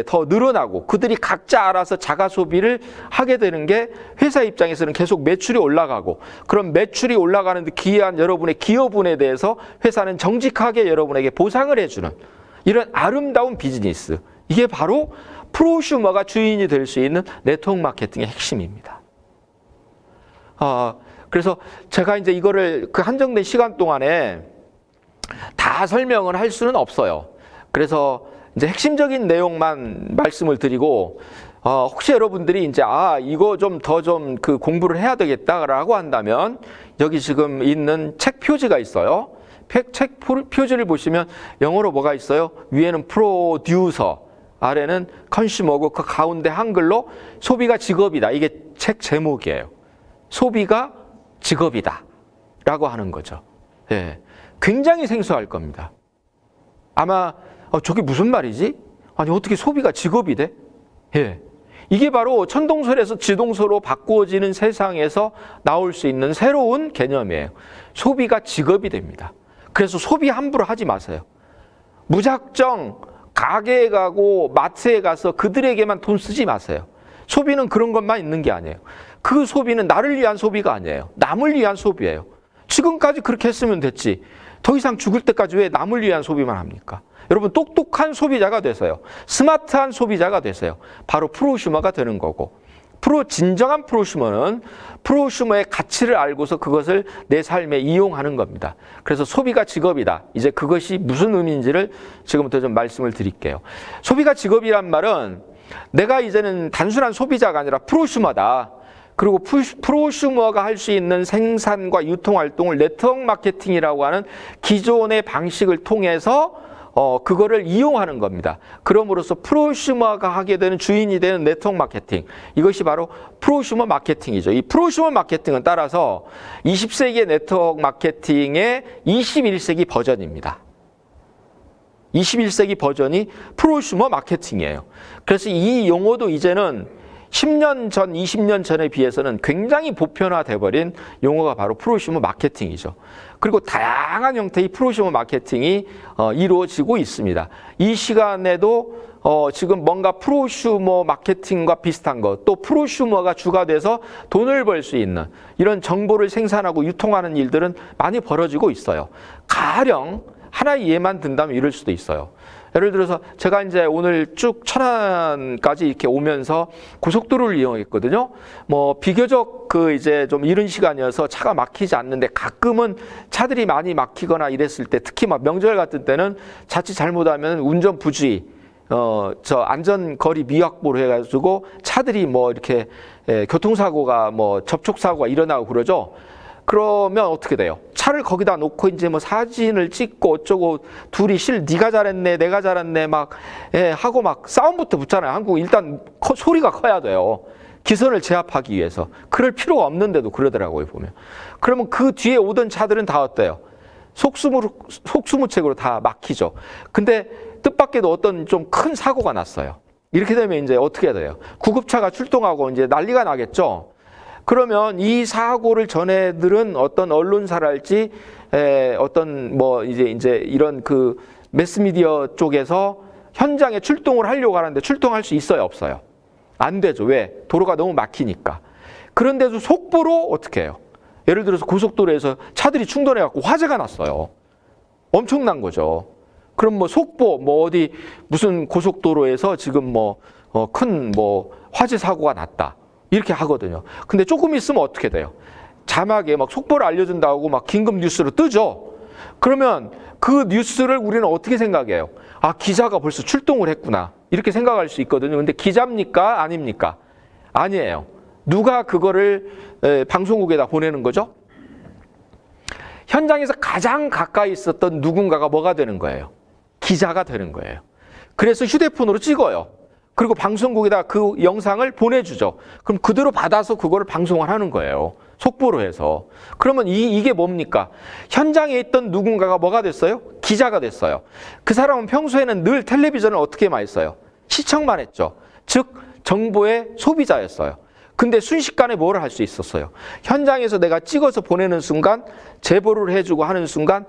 더 늘어나고 그들이 각자 알아서 자가 소비를 하게 되는 게 회사 입장에서는 계속 매출이 올라가고, 그런 매출이 올라가는 데 기여한 여러분의 기여분에 대해서 회사는 정직하게 여러분에게 보상을 해주는 이런 아름다운 비즈니스, 이게 바로 프로슈머가 주인이 될 수 있는 네트워크 마케팅의 핵심입니다. 그래서 제가 이제 이거를 그 한정된 시간 동안에 다 설명을 할 수는 없어요. 그래서 이제 핵심적인 내용만 말씀을 드리고, 혹시 여러분들이 이제 이거 좀 더 좀 그 공부를 해야 되겠다라고 한다면 여기 지금 있는 책 표지가 있어요. 책 표지를 보시면 영어로 뭐가 있어요? 위에는 프로듀서, 아래는 컨슈머고 그 가운데 한글로 소비가 직업이다. 이게 책 제목이에요. 소비가 직업이다 라고 하는 거죠. 예. 굉장히 생소할 겁니다. 아마 저게 무슨 말이지? 아니 어떻게 소비가 직업이 돼? 예. 이게 바로 천동설에서 지동설로 바꾸어지는 세상에서 나올 수 있는 새로운 개념이에요. 소비가 직업이 됩니다. 그래서 소비 함부로 하지 마세요. 무작정 가게에 가고 마트에 가서 그들에게만 돈 쓰지 마세요. 소비는 그런 것만 있는 게 아니에요. 그 소비는 나를 위한 소비가 아니에요. 남을 위한 소비예요. 지금까지 그렇게 했으면 됐지. 더 이상 죽을 때까지 왜 남을 위한 소비만 합니까? 여러분 똑똑한 소비자가 되세요. 스마트한 소비자가 되세요. 바로 프로슈머가 되는 거고, 진정한 프로슈머는 프로슈머의 가치를 알고서 그것을 내 삶에 이용하는 겁니다. 그래서 소비가 직업이다. 이제 그것이 무슨 의미인지를 지금부터 좀 말씀을 드릴게요. 소비가 직업이란 말은 내가 이제는 단순한 소비자가 아니라 프로슈머다. 그리고 프로슈머가 할 수 있는 생산과 유통 활동을 네트워크 마케팅이라고 하는 기존의 방식을 통해서 그거를 이용하는 겁니다. 그럼으로써 프로슈머가 하게 되는 주인이 되는 네트워크 마케팅, 이것이 바로 프로슈머 마케팅이죠. 이 프로슈머 마케팅은 따라서 20세기의 네트워크 마케팅의 21세기 버전입니다. 21세기 버전이 프로슈머 마케팅이에요. 그래서 이 용어도 이제는 10년 전, 20년 전에 비해서는 굉장히 보편화돼 버린 용어가 바로 프로슈머 마케팅이죠. 그리고 다양한 형태의 프로슈머 마케팅이 이루어지고 있습니다. 이 시간에도 지금 뭔가 프로슈머 마케팅과 비슷한 것, 또 프로슈머가 주가 돼서 돈을 벌 수 있는 이런 정보를 생산하고 유통하는 일들은 많이 벌어지고 있어요. 가령 하나의 예만 든다면 이럴 수도 있어요. 예를 들어서 제가 이제 오늘 쭉 천안까지 이렇게 오면서 고속도로를 이용했거든요. 뭐 비교적 그 이제 좀 이른 시간이어서 차가 막히지 않는데, 가끔은 차들이 많이 막히거나 이랬을 때, 특히 막 명절 같은 때는 자칫 잘못하면 운전 부주의, 저 안전거리 미확보로 해가지고 차들이 뭐 이렇게 교통사고가 뭐 접촉사고가 일어나고 그러죠. 그러면 어떻게 돼요? 차를 거기다 놓고 이제 뭐 사진을 찍고 어쩌고 둘이 네가 잘했네 내가 잘했네 막 하고 막 싸움부터 붙잖아요. 한국 일단 소리가 커야 돼요. 기선을 제압하기 위해서. 그럴 필요가 없는데도 그러더라고요, 보면. 그러면 그 뒤에 오던 차들은 다 어때요? 속수무책으로 다 막히죠. 근데 뜻밖에도 어떤 좀 큰 사고가 났어요. 이렇게 되면 이제 어떻게 돼요? 구급차가 출동하고 이제 난리가 나겠죠. 그러면 이 사고를 전해들은 어떤 언론사랄지 어떤 뭐 이제 이런 그 매스미디어 쪽에서 현장에 출동을 하려고 하는데 출동할 수 있어요, 없어요? 안 되죠. 왜? 도로가 너무 막히니까. 그런데도 속보로 어떻게 해요? 예를 들어서 고속도로에서 차들이 충돌해갖고 화재가 났어요. 엄청난 거죠. 그럼 뭐 속보, 뭐 어디 무슨 고속도로에서 지금 뭐 큰 뭐 화재 사고가 났다. 이렇게 하거든요. 근데 조금 있으면 어떻게 돼요? 자막에 막 속보를 알려준다고 막 긴급 뉴스로 뜨죠. 그러면 그 뉴스를 우리는 어떻게 생각해요? 아, 기자가 벌써 출동을 했구나. 이렇게 생각할 수 있거든요. 근데 기자입니까? 아닙니까? 아니에요. 누가 그거를 방송국에다 보내는 거죠? 현장에서 가장 가까이 있었던 누군가가 뭐가 되는 거예요? 기자가 되는 거예요. 그래서 휴대폰으로 찍어요. 그리고 방송국에다 그 영상을 보내주죠. 그럼 그대로 받아서 그거를 방송을 하는 거예요. 속보로 해서. 그러면 이게 뭡니까? 현장에 있던 누군가가 뭐가 됐어요? 기자가 됐어요. 그 사람은 평소에는 늘 텔레비전을 어떻게 많이 써요? 시청만 했죠. 즉 정보의 소비자였어요. 근데 순식간에 뭐를 할 수 있었어요? 현장에서 내가 찍어서 보내는 순간, 제보를 해주고 하는 순간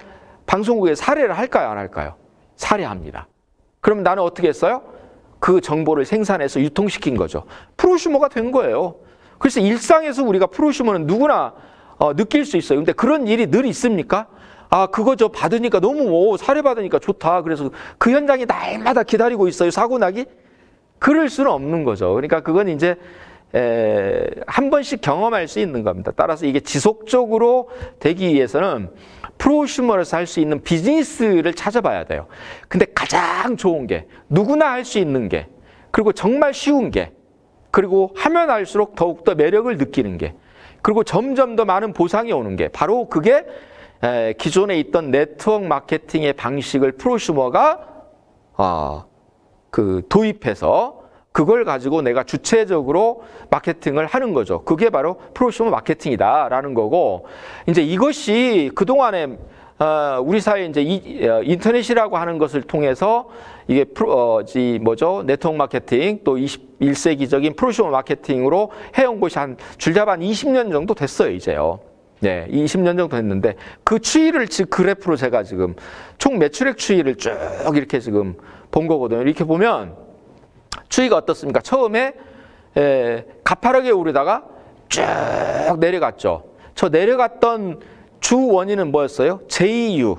방송국에 살해를 할까요, 안 할까요? 살해합니다. 그럼 나는 어떻게 했어요? 그 정보를 생산해서 유통시킨 거죠. 프로슈머가 된 거예요. 그래서 일상에서 우리가 프로슈머는 누구나 느낄 수 있어요. 근데 그런 일이 늘 있습니까? 아, 그거 저 받으니까 너무 살해받으니까 좋다. 그래서 그 현장이 날마다 기다리고 있어요. 사고 나기? 그럴 수는 없는 거죠. 그러니까 그건 이제 한 번씩 경험할 수 있는 겁니다. 따라서 이게 지속적으로 되기 위해서는 프로슈머로서 할 수 있는 비즈니스를 찾아봐야 돼요. 근데 가장 좋은 게 누구나 할 수 있는 게, 그리고 정말 쉬운 게, 그리고 하면 할수록 더욱더 매력을 느끼는 게, 그리고 점점 더 많은 보상이 오는 게, 바로 그게 기존에 있던 네트워크 마케팅의 방식을 프로슈머가 도입해서 그걸 가지고 내가 주체적으로 마케팅을 하는 거죠. 그게 바로 프로슈머 마케팅이다라는 거고, 이제 이것이 그동안에 우리 사회에 이제 인터넷이라고 하는 것을 통해서 이게 네트워크 마케팅 또 21세기적인 프로슈머 마케팅으로 해온 것이 한 줄잡아 한 20년 정도 됐어요, 이제요. 네, 20년 정도 됐는데 그 추이를 지금 그래프로 제가 지금 총 매출액 추이를 쭉 이렇게 지금 본 거거든요. 이렇게 보면 추이가 어떻습니까? 처음에 가파르게 오르다가 쭉 내려갔죠. 저 내려갔던 주 원인은 뭐였어요? JU.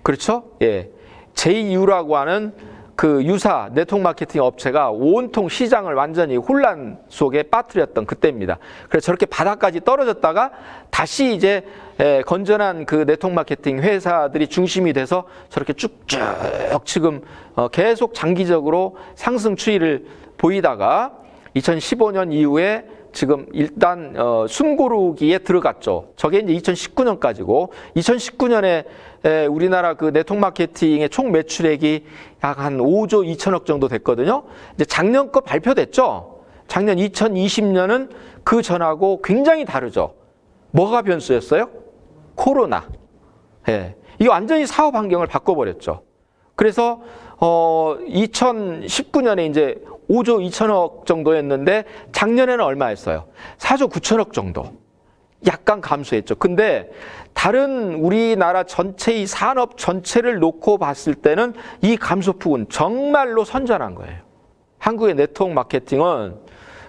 그렇죠? 예. JU라고 하는 그 유사 네트워크 마케팅 업체가 온통 시장을 완전히 혼란 속에 빠뜨렸던 그때입니다. 그래서 저렇게 바닥까지 떨어졌다가 다시 이제 건전한 그 네트워크 마케팅 회사들이 중심이 돼서 저렇게 쭉쭉 지금 계속 장기적으로 상승 추이를 보이다가 2015년 이후에 지금 일단 숨고르기에 들어갔죠. 저게 이제 2019년까지고 2019년에 우리나라 그 네트워크 마케팅의 총 매출액이 약 한 5조 2천억 정도 됐거든요. 이제 작년 거 발표됐죠. 작년 2020년은 그 전하고 굉장히 다르죠. 뭐가 변수였어요? 코로나. 예. 이게 완전히 사업 환경을 바꿔버렸죠. 그래서 2019년에 이제 5조 2천억 정도였는데 작년에는 얼마였어요? 4조 9천억 정도. 약간 감소했죠. 근데 다른 우리나라 전체의 산업 전체를 놓고 봤을 때는 이 감소폭은 정말로 선전한 거예요. 한국의 네트워크 마케팅은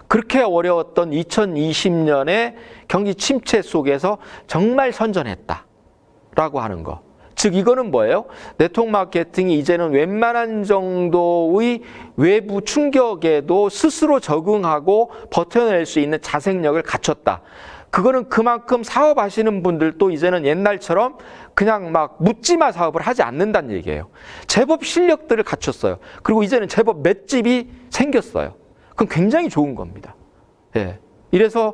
그렇게 어려웠던 2020년의 경기 침체 속에서 정말 선전했다라고 하는 거. 즉 이거는 뭐예요? 네트워크 마케팅이 이제는 웬만한 정도의 외부 충격에도 스스로 적응하고 버텨낼 수 있는 자생력을 갖췄다. 그거는 그만큼 사업하시는 분들도 이제는 옛날처럼 그냥 막 묻지마 사업을 하지 않는다는 얘기예요. 제법 실력들을 갖췄어요. 그리고 이제는 제법 맷집이 생겼어요. 그건 굉장히 좋은 겁니다. 예. 이래서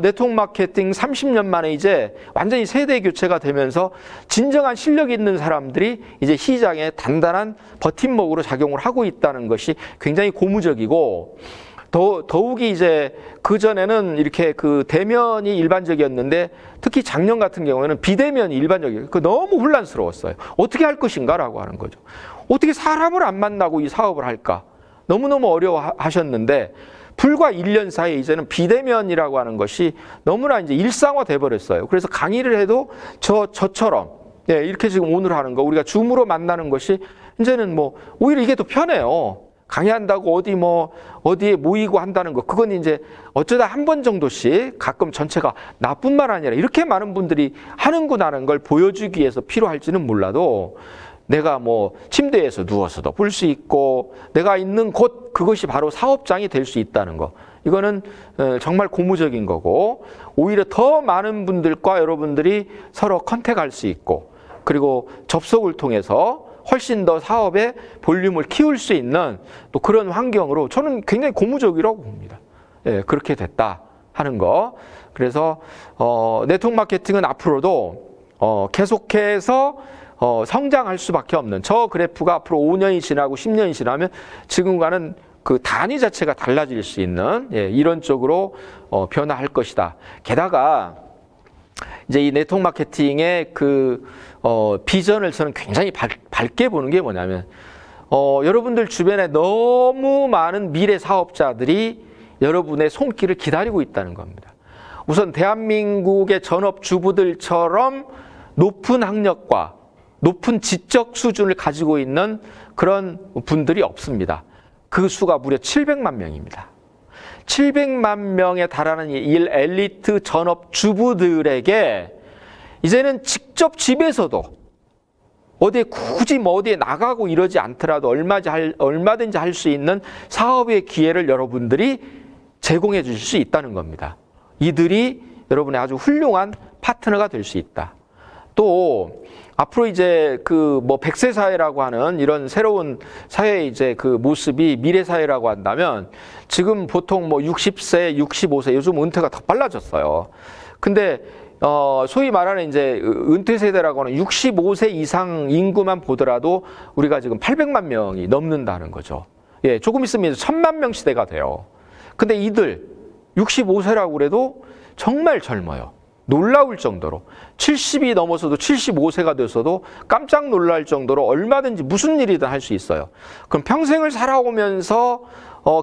네트워크 마케팅 30년 만에 이제 완전히 세대 교체가 되면서 진정한 실력 있는 사람들이 이제 시장에 단단한 버팀목으로 작용을 하고 있다는 것이 굉장히 고무적이고, 더욱이 이제 그전에는 이렇게 그 대면이 일반적이었는데 특히 작년 같은 경우에는 비대면이 일반적이에요. 그 너무 혼란스러웠어요. 어떻게 할 것인가라고 하는 거죠. 어떻게 사람을 안 만나고 이 사업을 할까? 너무너무 어려워하셨는데 불과 1년 사이에 이제는 비대면이라고 하는 것이 너무나 이제 일상화돼 버렸어요. 그래서 강의를 해도 저처럼 이렇게 지금 오늘 하는 거 우리가 줌으로 만나는 것이 이제는 뭐 오히려 이게 더 편해요. 강의한다고 어디에 모이고 한다는 거 그건 이제 어쩌다 한 번 정도씩 가끔 전체가 나뿐만 아니라 이렇게 많은 분들이 하는구나 하는 걸 보여주기 위해서 필요할지는 몰라도 내가 뭐 침대에서 누워서도 볼 수 있고 내가 있는 곳 그것이 바로 사업장이 될 수 있다는 거 이거는 정말 고무적인 거고 오히려 더 많은 분들과 여러분들이 서로 컨택할 수 있고 그리고 접속을 통해서 훨씬 더 사업의 볼륨을 키울 수 있는 또 그런 환경으로 저는 굉장히 고무적이라고 봅니다. 예, 그렇게 됐다 하는 거. 그래서 네트워크 마케팅은 앞으로도 계속해서 성장할 수밖에 없는 저 그래프가 앞으로 5년이 지나고 10년이 지나면 지금과는 그 단위 자체가 달라질 수 있는 이런 쪽으로 변화할 것이다. 게다가 이제 이 네트워크 마케팅의 그 비전을 저는 굉장히 밝게 보는 게 뭐냐면 여러분들 주변에 너무 많은 미래 사업자들이 여러분의 손길을 기다리고 있다는 겁니다. 우선 대한민국의 전업주부들처럼 높은 학력과 높은 지적 수준을 가지고 있는 그런 분들이 없습니다. 그 수가 무려 700만 명입니다. 700만 명에 달하는 이 엘리트 전업주부들에게 이제는 직접 집에서도 어디에 굳이 어디에 나가고 이러지 않더라도 얼마든지 할 수 있는 사업의 기회를 여러분들이 제공해 주실 수 있다는 겁니다. 이들이 여러분의 아주 훌륭한 파트너가 될 수 있다. 또 앞으로 이제 그 100세 사회라고 하는 이런 새로운 사회의 이제 그 모습이 미래 사회라고 한다면 지금 보통 60세, 65세 요즘 은퇴가 더 빨라졌어요. 근데 소위 말하는 이제 은퇴 세대라고 하는 65세 이상 인구만 보더라도 우리가 지금 800만 명이 넘는다는 거죠. 예, 조금 있으면 1000만 명 시대가 돼요. 근데 이들 65세라고 그래도 정말 젊어요. 놀라울 정도로 70이 넘어서도 75세가 돼서도 깜짝 놀랄 정도로 얼마든지 무슨 일이든 할 수 있어요. 그럼 평생을 살아오면서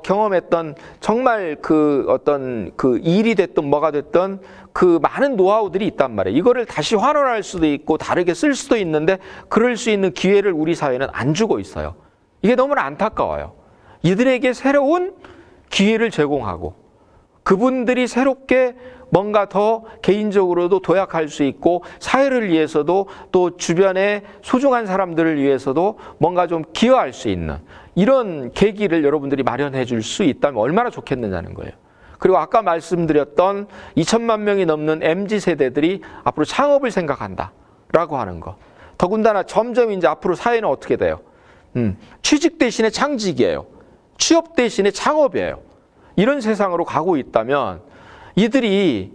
경험했던 정말 그 어떤 그 일이 됐든 뭐가 됐든 그 많은 노하우들이 있단 말이에요. 이거를 다시 환원할 수도 있고 다르게 쓸 수도 있는데 그럴 수 있는 기회를 우리 사회는 안 주고 있어요. 이게 너무나 안타까워요. 이들에게 새로운 기회를 제공하고 그분들이 새롭게 뭔가 더 개인적으로도 도약할 수 있고 사회를 위해서도 또 주변의 소중한 사람들을 위해서도 뭔가 좀 기여할 수 있는 이런 계기를 여러분들이 마련해 줄 수 있다면 얼마나 좋겠느냐는 거예요. 그리고 아까 말씀드렸던 2천만 명이 넘는 MZ세대들이 앞으로 창업을 생각한다라고 하는 거. 더군다나 점점 이제 앞으로 사회는 어떻게 돼요? 취직 대신에 창직이에요. 취업 대신에 창업이에요. 이런 세상으로 가고 있다면 이들이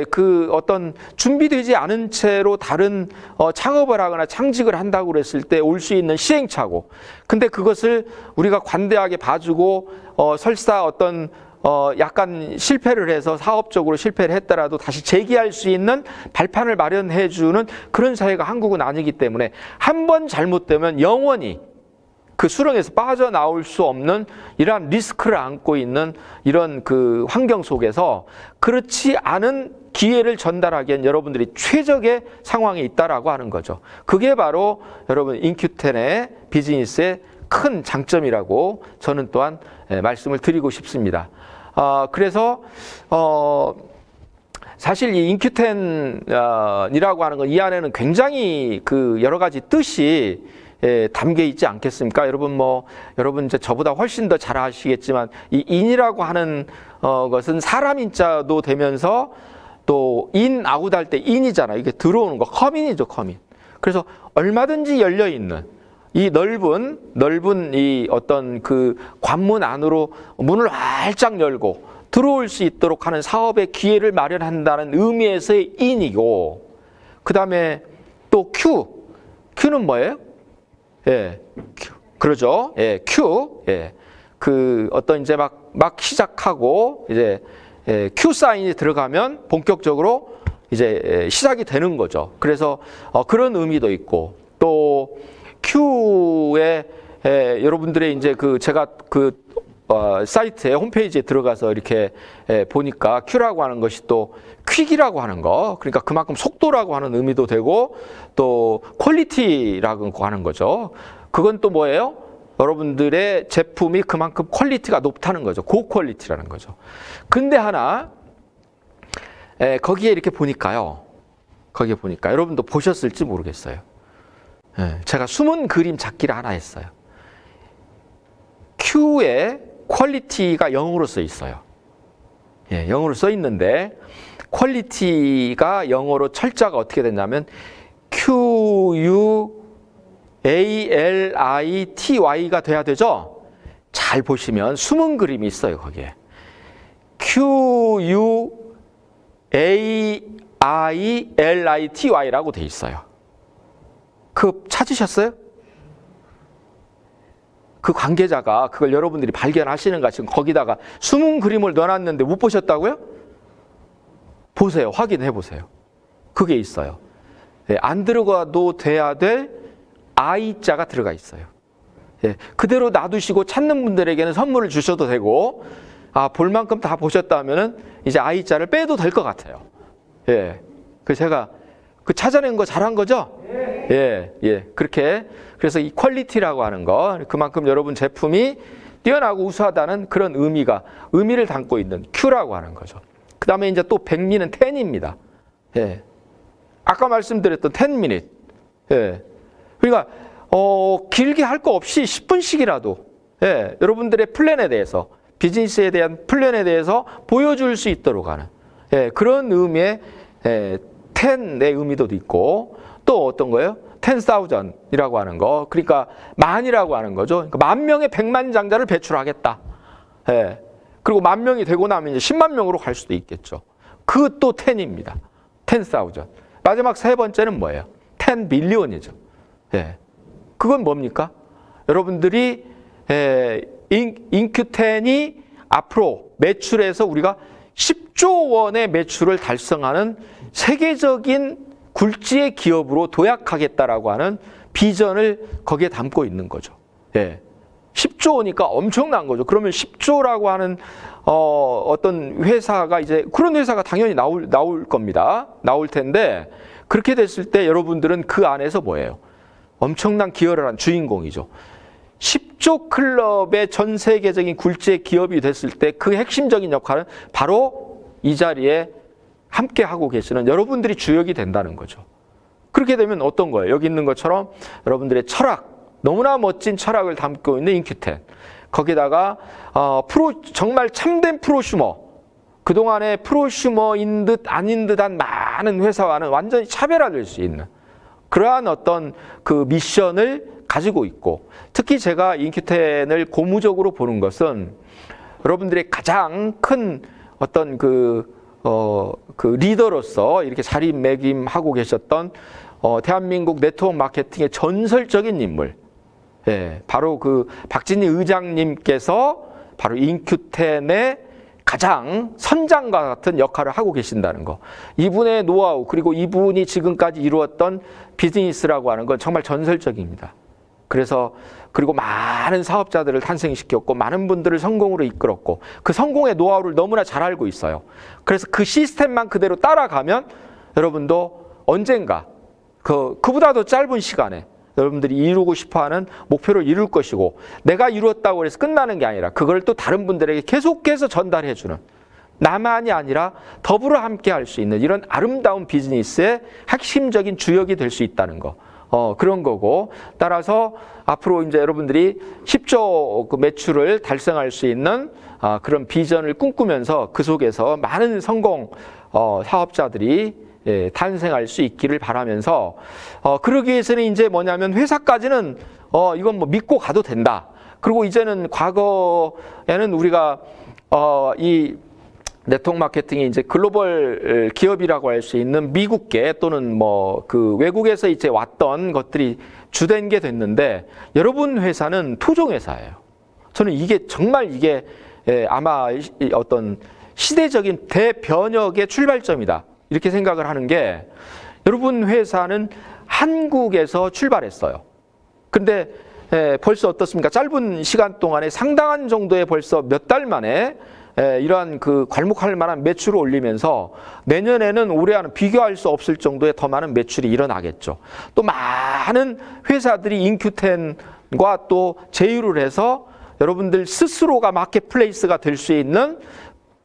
그 어떤 준비되지 않은 채로 다른 창업을 하거나 창직을 한다고 그랬을 때 올 수 있는 시행착오. 근데 그것을 우리가 관대하게 봐주고 설사 어떤 약간 실패를 해서 사업적으로 실패를 했더라도 다시 재기할 수 있는 발판을 마련해 주는 그런 사회가 한국은 아니기 때문에 한 번 잘못되면 영원히 그 수렁에서 빠져나올 수 없는 이러한 리스크를 안고 있는 이런 그 환경 속에서 그렇지 않은 기회를 전달하기엔 여러분들이 최적의 상황에 있다라고 하는 거죠. 그게 바로 여러분 인큐텐의 비즈니스의 큰 장점이라고 저는 또한 말씀을 드리고 싶습니다. 그래서 사실 이 인큐텐이라고 하는 건 이 안에는 굉장히 그 여러 가지 뜻이 담겨 있지 않겠습니까? 여러분 이제 저보다 훨씬 더 잘 아시겠지만 이 인이라고 하는 것은 사람 인자도 되면서 또 인 아웃 할 때 인이잖아요. 이게 들어오는 거 커민이죠, 커민. 그래서 얼마든지 열려 있는 이 넓은 이 어떤 그 관문 안으로 문을 활짝 열고 들어올 수 있도록 하는 사업의 기회를 마련한다는 의미에서의 인이고, 그 다음에 또 Q는 뭐예요? 예, Q. 그러죠. 예, Q. 예. 그 어떤 이제 막 막 시작하고 이제 Q 사인이 들어가면 본격적으로 이제 시작이 되는 거죠. 그래서 그런 의미도 있고, 또 Q에 여러분들의 이제 그 제가 그 사이트에 홈페이지에 들어가서 이렇게 보니까 Q라고 하는 것이 또 퀵이라고 하는 거, 그러니까 그만큼 속도라고 하는 의미도 되고, 또 퀄리티라고 하는 거죠. 그건 또 뭐예요? 여러분들의 제품이 그만큼 퀄리티가 높다는 거죠. 고퀄리티라는 거죠. 근데 하나 거기에 이렇게 보니까요. 거기에 보니까 여러분도 보셨을지 모르겠어요. 제가 숨은 그림 찾기를 하나 했어요. Q의 퀄리티가 0으로 써 있어요. 0으로 써 있는데 퀄리티가 영어로 철자가 어떻게 됐냐면 QUALITY가 돼야 되죠? 잘 보시면 숨은 그림이 있어요, 거기에. QUALITY라고 돼 있어요. 그 찾으셨어요? 그 관계자가 그걸 여러분들이 발견하시는가, 지금 거기다가 숨은 그림을 넣어놨는데 못 보셨다고요? 보세요. 확인해 보세요. 그게 있어요. 안 들어가도 돼야 될 I자가 들어가 있어요. 그대로 놔두시고 찾는 분들에게는 선물을 주셔도 되고, 볼 만큼 다 보셨다면은 이제 I자를 빼도 될 것 같아요. 그래서 제가 그 찾아낸 거 잘한 거죠? 그렇게. 그래서 이 퀄리티라고 하는 거, 그만큼 여러분 제품이 뛰어나고 우수하다는 그런 의미를 담고 있는 Q라고 하는 거죠. 그 다음에 이제 또 백미는 10입니다. 아까 말씀드렸던 10minute. 그러니까, 길게 할 거 없이 10분씩이라도, 여러분들의 플랜에 대해서, 비즈니스에 대한 플랜에 대해서 보여줄 수 있도록 하는, 그런 의미의 10의 의미도 있고, 또 어떤 거예요? 10,000이라고 하는 거. 그러니까 만이라고 하는 거죠. 그러니까 10,000명의 100만 장자를 배출하겠다. 그리고 10,000명이 되고 나면 이제 10만 명으로 갈 수도 있겠죠. 그 또 10입니다. 10,000. 마지막 세 번째는 뭐예요? 10 빌리언이죠. 그건 뭡니까? 여러분들이 인큐텐이 앞으로 매출에서 우리가 10조 원의 매출을 달성하는 세계적인 굴지의 기업으로 도약하겠다라고 하는 비전을 거기에 담고 있는 거죠. 10조니까 엄청난 거죠. 그러면 10조라고 하는 어떤 회사가 이제 그런 회사가 당연히 나올 겁니다. 나올 텐데 그렇게 됐을 때 여러분들은 그 안에서 뭐예요? 엄청난 기여를 한 주인공이죠. 10조 클럽의 전 세계적인 굴지의 기업이 됐을 때 그 핵심적인 역할은 바로 이 자리에 함께 하고 계시는 여러분들이 주역이 된다는 거죠. 그렇게 되면 어떤 거예요? 여기 있는 것처럼 여러분들의 철학, 너무나 멋진 철학을 담고 있는 인큐텐. 거기다가 정말 참된 프로슈머, 그동안의 프로슈머인 듯 아닌 듯한 많은 회사와는 완전히 차별화될 수 있는 그러한 어떤 그 미션을 가지고 있고, 특히 제가 인큐텐을 고무적으로 보는 것은 여러분들의 가장 큰 어떤 그 리더로서 이렇게 자리매김하고 계셨던 대한민국 네트워크 마케팅의 전설적인 인물, 바로 그 박진희 의장님께서 바로 인큐텐의 가장 선장과 같은 역할을 하고 계신다는 거. 이분의 노하우, 그리고 이분이 지금까지 이루었던 비즈니스라고 하는 건 정말 전설적입니다. 그리고 많은 사업자들을 탄생시켰고 많은 분들을 성공으로 이끌었고 그 성공의 노하우를 너무나 잘 알고 있어요. 그래서 그 시스템만 그대로 따라가면 여러분도 언젠가 그보다도 짧은 시간에 여러분들이 이루고 싶어하는 목표를 이룰 것이고, 내가 이루었다고 해서 끝나는 게 아니라 그걸 또 다른 분들에게 계속해서 전달해주는, 나만이 아니라 더불어 함께 할 수 있는 이런 아름다운 비즈니스의 핵심적인 주역이 될 수 있다는 거. 그런 거고, 따라서 앞으로 이제 여러분들이 10조 그 매출을 달성할 수 있는 그런 비전을 꿈꾸면서 그 속에서 많은 성공 사업자들이 탄생할 수 있기를 바라면서, 그러기 위해서는 이제 뭐냐면 회사까지는 이건 뭐 믿고 가도 된다. 그리고 이제는 과거에는 우리가 이 네트워크 마케팅이 이제 글로벌 기업이라고 할 수 있는 미국계 또는 뭐 그 외국에서 이제 왔던 것들이 주된 게 됐는데, 여러분 회사는 토종 회사예요. 저는 이게 정말 이게 아마 어떤 시대적인 대변혁의 출발점이다. 이렇게 생각을 하는 게, 여러분 회사는 한국에서 출발했어요. 근데 벌써 어떻습니까? 짧은 시간 동안에 상당한 정도의 벌써 몇 달 만에 이러한 그 괄목할 만한 매출을 올리면서 내년에는 올해와는 비교할 수 없을 정도의 더 많은 매출이 일어나겠죠. 또 많은 회사들이 인큐텐과 또 제휴를 해서 여러분들 스스로가 마켓플레이스가 될 수 있는,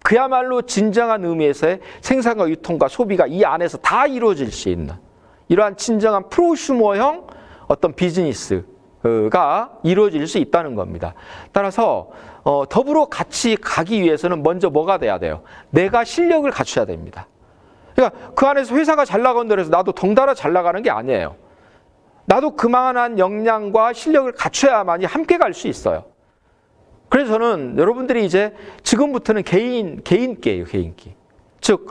그야말로 진정한 의미에서의 생산과 유통과 소비가 이 안에서 다 이루어질 수 있는 이러한 진정한 프로슈머형 어떤 비즈니스가 이루어질 수 있다는 겁니다. 따라서 더불어 같이 가기 위해서는 먼저 뭐가 돼야 돼요? 내가 실력을 갖춰야 됩니다. 그러니까 그 안에서 회사가 잘 나간다고 해서 나도 덩달아 잘 나가는 게 아니에요. 나도 그만한 역량과 실력을 갖춰야만이 함께 갈 수 있어요. 그래서 저는 여러분들이 이제 지금부터는 개인기예요, 개인기. 즉,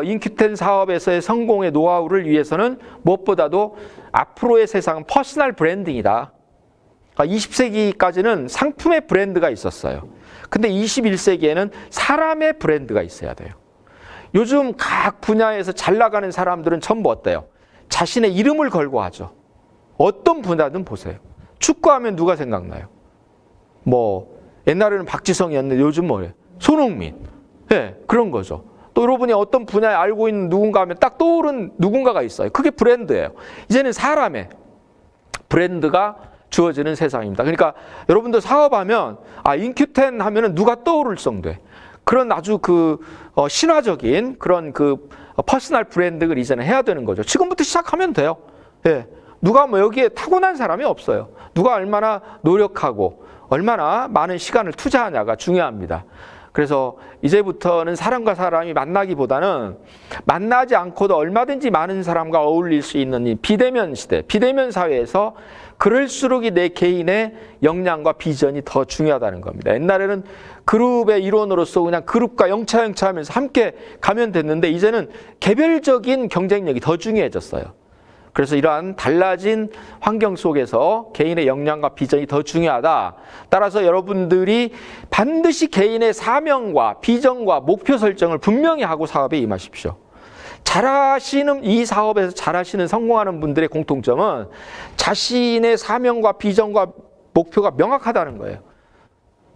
인큐텐 사업에서의 성공의 노하우를 위해서는 무엇보다도 앞으로의 세상은 퍼스널 브랜딩이다. 20세기까지는 상품의 브랜드가 있었어요. 근데 21세기에는 사람의 브랜드가 있어야 돼요. 요즘 각 분야에서 잘 나가는 사람들은 전부 어때요? 자신의 이름을 걸고 하죠. 어떤 분야든 보세요. 축구하면 누가 생각나요? 뭐 옛날에는 박지성이었는데 요즘 뭐예요? 손흥민. 네, 그런 거죠. 또 여러분이 어떤 분야에 알고 있는 누군가 하면 딱 떠오른 누군가가 있어요. 그게 브랜드예요. 이제는 사람의 브랜드가 주어지는 세상입니다. 그러니까 여러분들 사업하면 인큐텐 하면은 누가 떠오를 정도의 그런 아주 신화적인 그런 퍼스널 브랜드를 이제는 해야 되는 거죠. 지금부터 시작하면 돼요. 예. 누가 뭐 여기에 타고난 사람이 없어요. 누가 얼마나 노력하고 얼마나 많은 시간을 투자하냐가 중요합니다. 그래서 이제부터는 사람과 사람이 만나기보다는 만나지 않고도 얼마든지 많은 사람과 어울릴 수 있는 이 비대면 시대, 비대면 사회에서 그럴수록 내 개인의 역량과 비전이 더 중요하다는 겁니다. 옛날에는 그룹의 일원으로서 그냥 그룹과 영차 하면서 함께 가면 됐는데 이제는 개별적인 경쟁력이 더 중요해졌어요. 그래서 이러한 달라진 환경 속에서 개인의 역량과 비전이 더 중요하다. 따라서 여러분들이 반드시 개인의 사명과 비전과 목표 설정을 분명히 하고 사업에 임하십시오. 잘하시는 이 사업에서 잘하시는 성공하는 분들의 공통점은 자신의 사명과 비전과 목표가 명확하다는 거예요.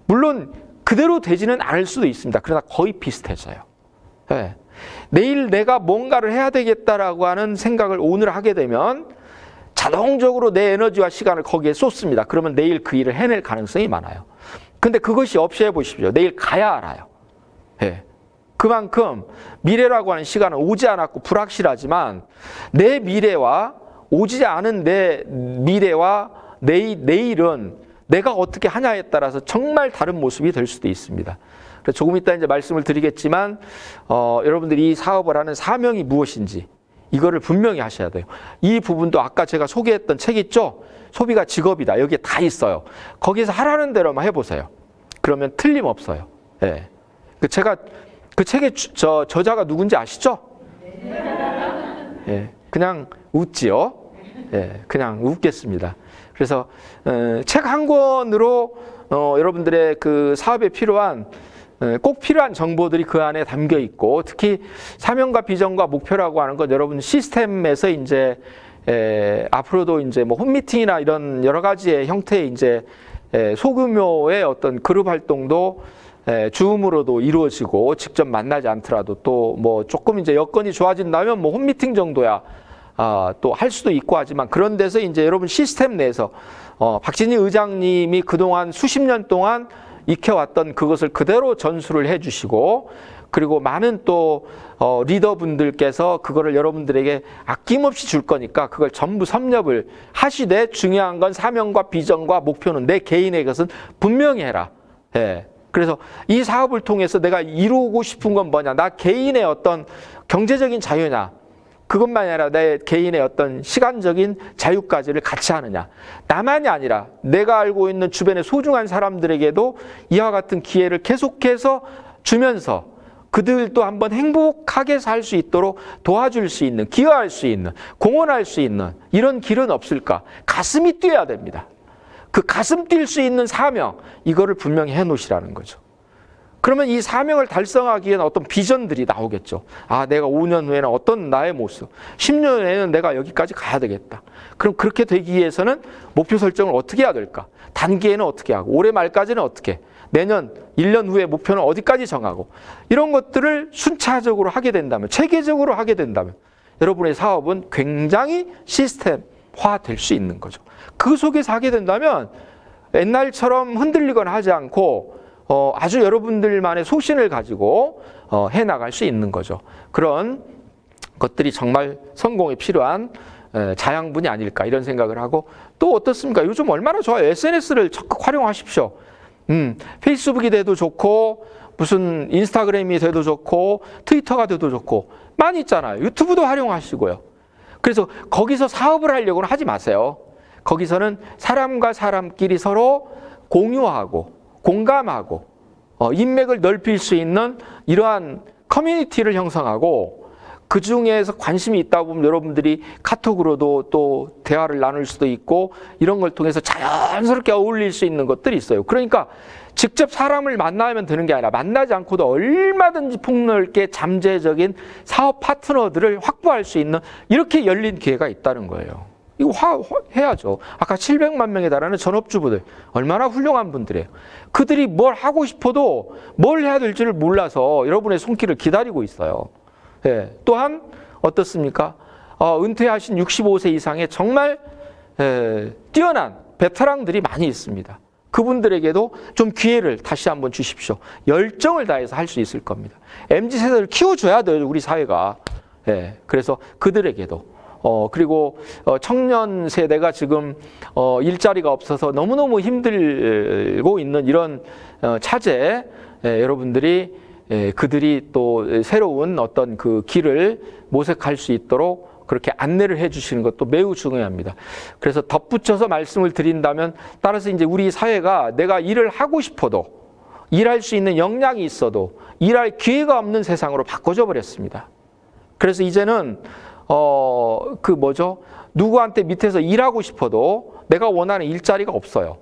물론 그대로 되지는 않을 수도 있습니다. 그러나 거의 비슷해져요. 네. 내일 내가 뭔가를 해야 되겠다라고 하는 생각을 오늘 하게 되면 자동적으로 내 에너지와 시간을 거기에 쏟습니다. 그러면 내일 그 일을 해낼 가능성이 많아요. 근데 그것이 없이 해보십시오. 내일 가야 알아요. 네. 그만큼 미래라고 하는 시간은 오지 않았고 불확실하지만 내 미래와 오지 않은 내 미래와 내일은 내가 어떻게 하냐에 따라서 정말 다른 모습이 될 수도 있습니다. 그래서 조금 이따 이제 말씀을 드리겠지만 여러분들이 이 사업을 하는 사명이 무엇인지 이거를 분명히 하셔야 돼요. 이 부분도 아까 제가 소개했던 책 있죠? 소비가 직업이다. 여기에 다 있어요. 거기서 하라는 대로만 해보세요. 그러면 틀림없어요. 예. 제가 그 책의 저자가 누군지 아시죠? 예. 그냥 웃지요. 예. 그냥 웃겠습니다. 그래서 책 한 권으로 여러분들의 그 사업에 필요한 꼭 필요한 정보들이 그 안에 담겨 있고 특히 사명과 비전과 목표라고 하는 건 여러분 시스템에서 이제 앞으로도 이제 뭐 홈미팅이나 이런 여러 가지의 형태의 이제 소규모의 어떤 그룹 활동도 줌으로도 이루어지고 직접 만나지 않더라도 또 뭐 조금 이제 여건이 좋아진다면 뭐 홈미팅 정도야 또 할 수도 있고 하지만 그런 데서 이제 여러분 시스템 내에서 박진희 의장님이 그동안 수십 년 동안 익혀왔던 그것을 그대로 전수를 해주시고 그리고 많은 또 리더분들께서 그거를 여러분들에게 아낌없이 줄 거니까 그걸 전부 섭렵을 하시되 중요한 건 사명과 비전과 목표는 내 개인의 것은 분명히 해라. 예. 그래서 이 사업을 통해서 내가 이루고 싶은 건 뭐냐? 나 개인의 어떤 경제적인 자유냐? 그것만이 아니라 내 개인의 어떤 시간적인 자유까지를 같이 하느냐. 나만이 아니라 내가 알고 있는 주변의 소중한 사람들에게도 이와 같은 기회를 계속해서 주면서 그들도 한번 행복하게 살 수 있도록 도와줄 수 있는, 기여할 수 있는, 공헌할 수 있는 이런 길은 없을까? 가슴이 뛰어야 됩니다. 그 가슴 뛸 수 있는 사명, 이거를 분명히 해놓으시라는 거죠. 그러면 이 사명을 달성하기 위한 어떤 비전들이 나오겠죠. 아, 내가 5년 후에는 어떤 나의 모습, 10년 후에는 내가 여기까지 가야 되겠다. 그럼 그렇게 되기 위해서는 목표 설정을 어떻게 해야 될까? 단기에는 어떻게 하고, 올해 말까지는 어떻게, 내년 1년 후에 목표는 어디까지 정하고, 이런 것들을 순차적으로 하게 된다면, 체계적으로 하게 된다면 여러분의 사업은 굉장히 시스템화 될 수 있는 거죠. 그 속에서 하게 된다면 옛날처럼 흔들리거나 하지 않고 아주 여러분들만의 소신을 가지고 해나갈 수 있는 거죠. 그런 것들이 정말 성공에 필요한 자양분이 아닐까 이런 생각을 하고, 또 어떻습니까? 요즘 얼마나 좋아요. SNS를 적극 활용하십시오. 페이스북이 돼도 좋고, 무슨 인스타그램이 돼도 좋고, 트위터가 돼도 좋고 많이 있잖아요. 유튜브도 활용하시고요. 그래서 거기서 사업을 하려고는 하지 마세요. 거기서는 사람과 사람끼리 서로 공유하고 공감하고 인맥을 넓힐 수 있는 이러한 커뮤니티를 형성하고, 그 중에서 관심이 있다 보면 여러분들이 카톡으로도 또 대화를 나눌 수도 있고, 이런 걸 통해서 자연스럽게 어울릴 수 있는 것들이 있어요. 그러니까 직접 사람을 만나면 되는 게 아니라 만나지 않고도 얼마든지 폭넓게 잠재적인 사업 파트너들을 확보할 수 있는 이렇게 열린 기회가 있다는 거예요. 이거 해야죠. 아까 700만 명에 달하는 전업주부들 얼마나 훌륭한 분들이에요. 그들이 뭘 하고 싶어도 뭘 해야 될지를 몰라서 여러분의 손길을 기다리고 있어요. 예. 또한 어떻습니까? 은퇴하신 65세 이상의 정말 뛰어난 베테랑들이 많이 있습니다. 그분들에게도 좀 기회를 다시 한번 주십시오. 열정을 다해서 할 수 있을 겁니다. MZ세대를 키워줘야 돼요, 우리 사회가. 예. 그래서 그들에게도 그리고 청년 세대가 지금 일자리가 없어서 너무너무 힘들고 있는 이런 차제, 여러분들이 그들이 또 새로운 어떤 그 길을 모색할 수 있도록 그렇게 안내를 해 주시는 것도 매우 중요합니다. 그래서 덧붙여서 말씀을 드린다면, 따라서 이제 우리 사회가 내가 일을 하고 싶어도, 일할 수 있는 역량이 있어도 일할 기회가 없는 세상으로 바꿔져 버렸습니다. 그래서 이제는 누구한테 밑에서 일하고 싶어도 내가 원하는 일자리가 없어요.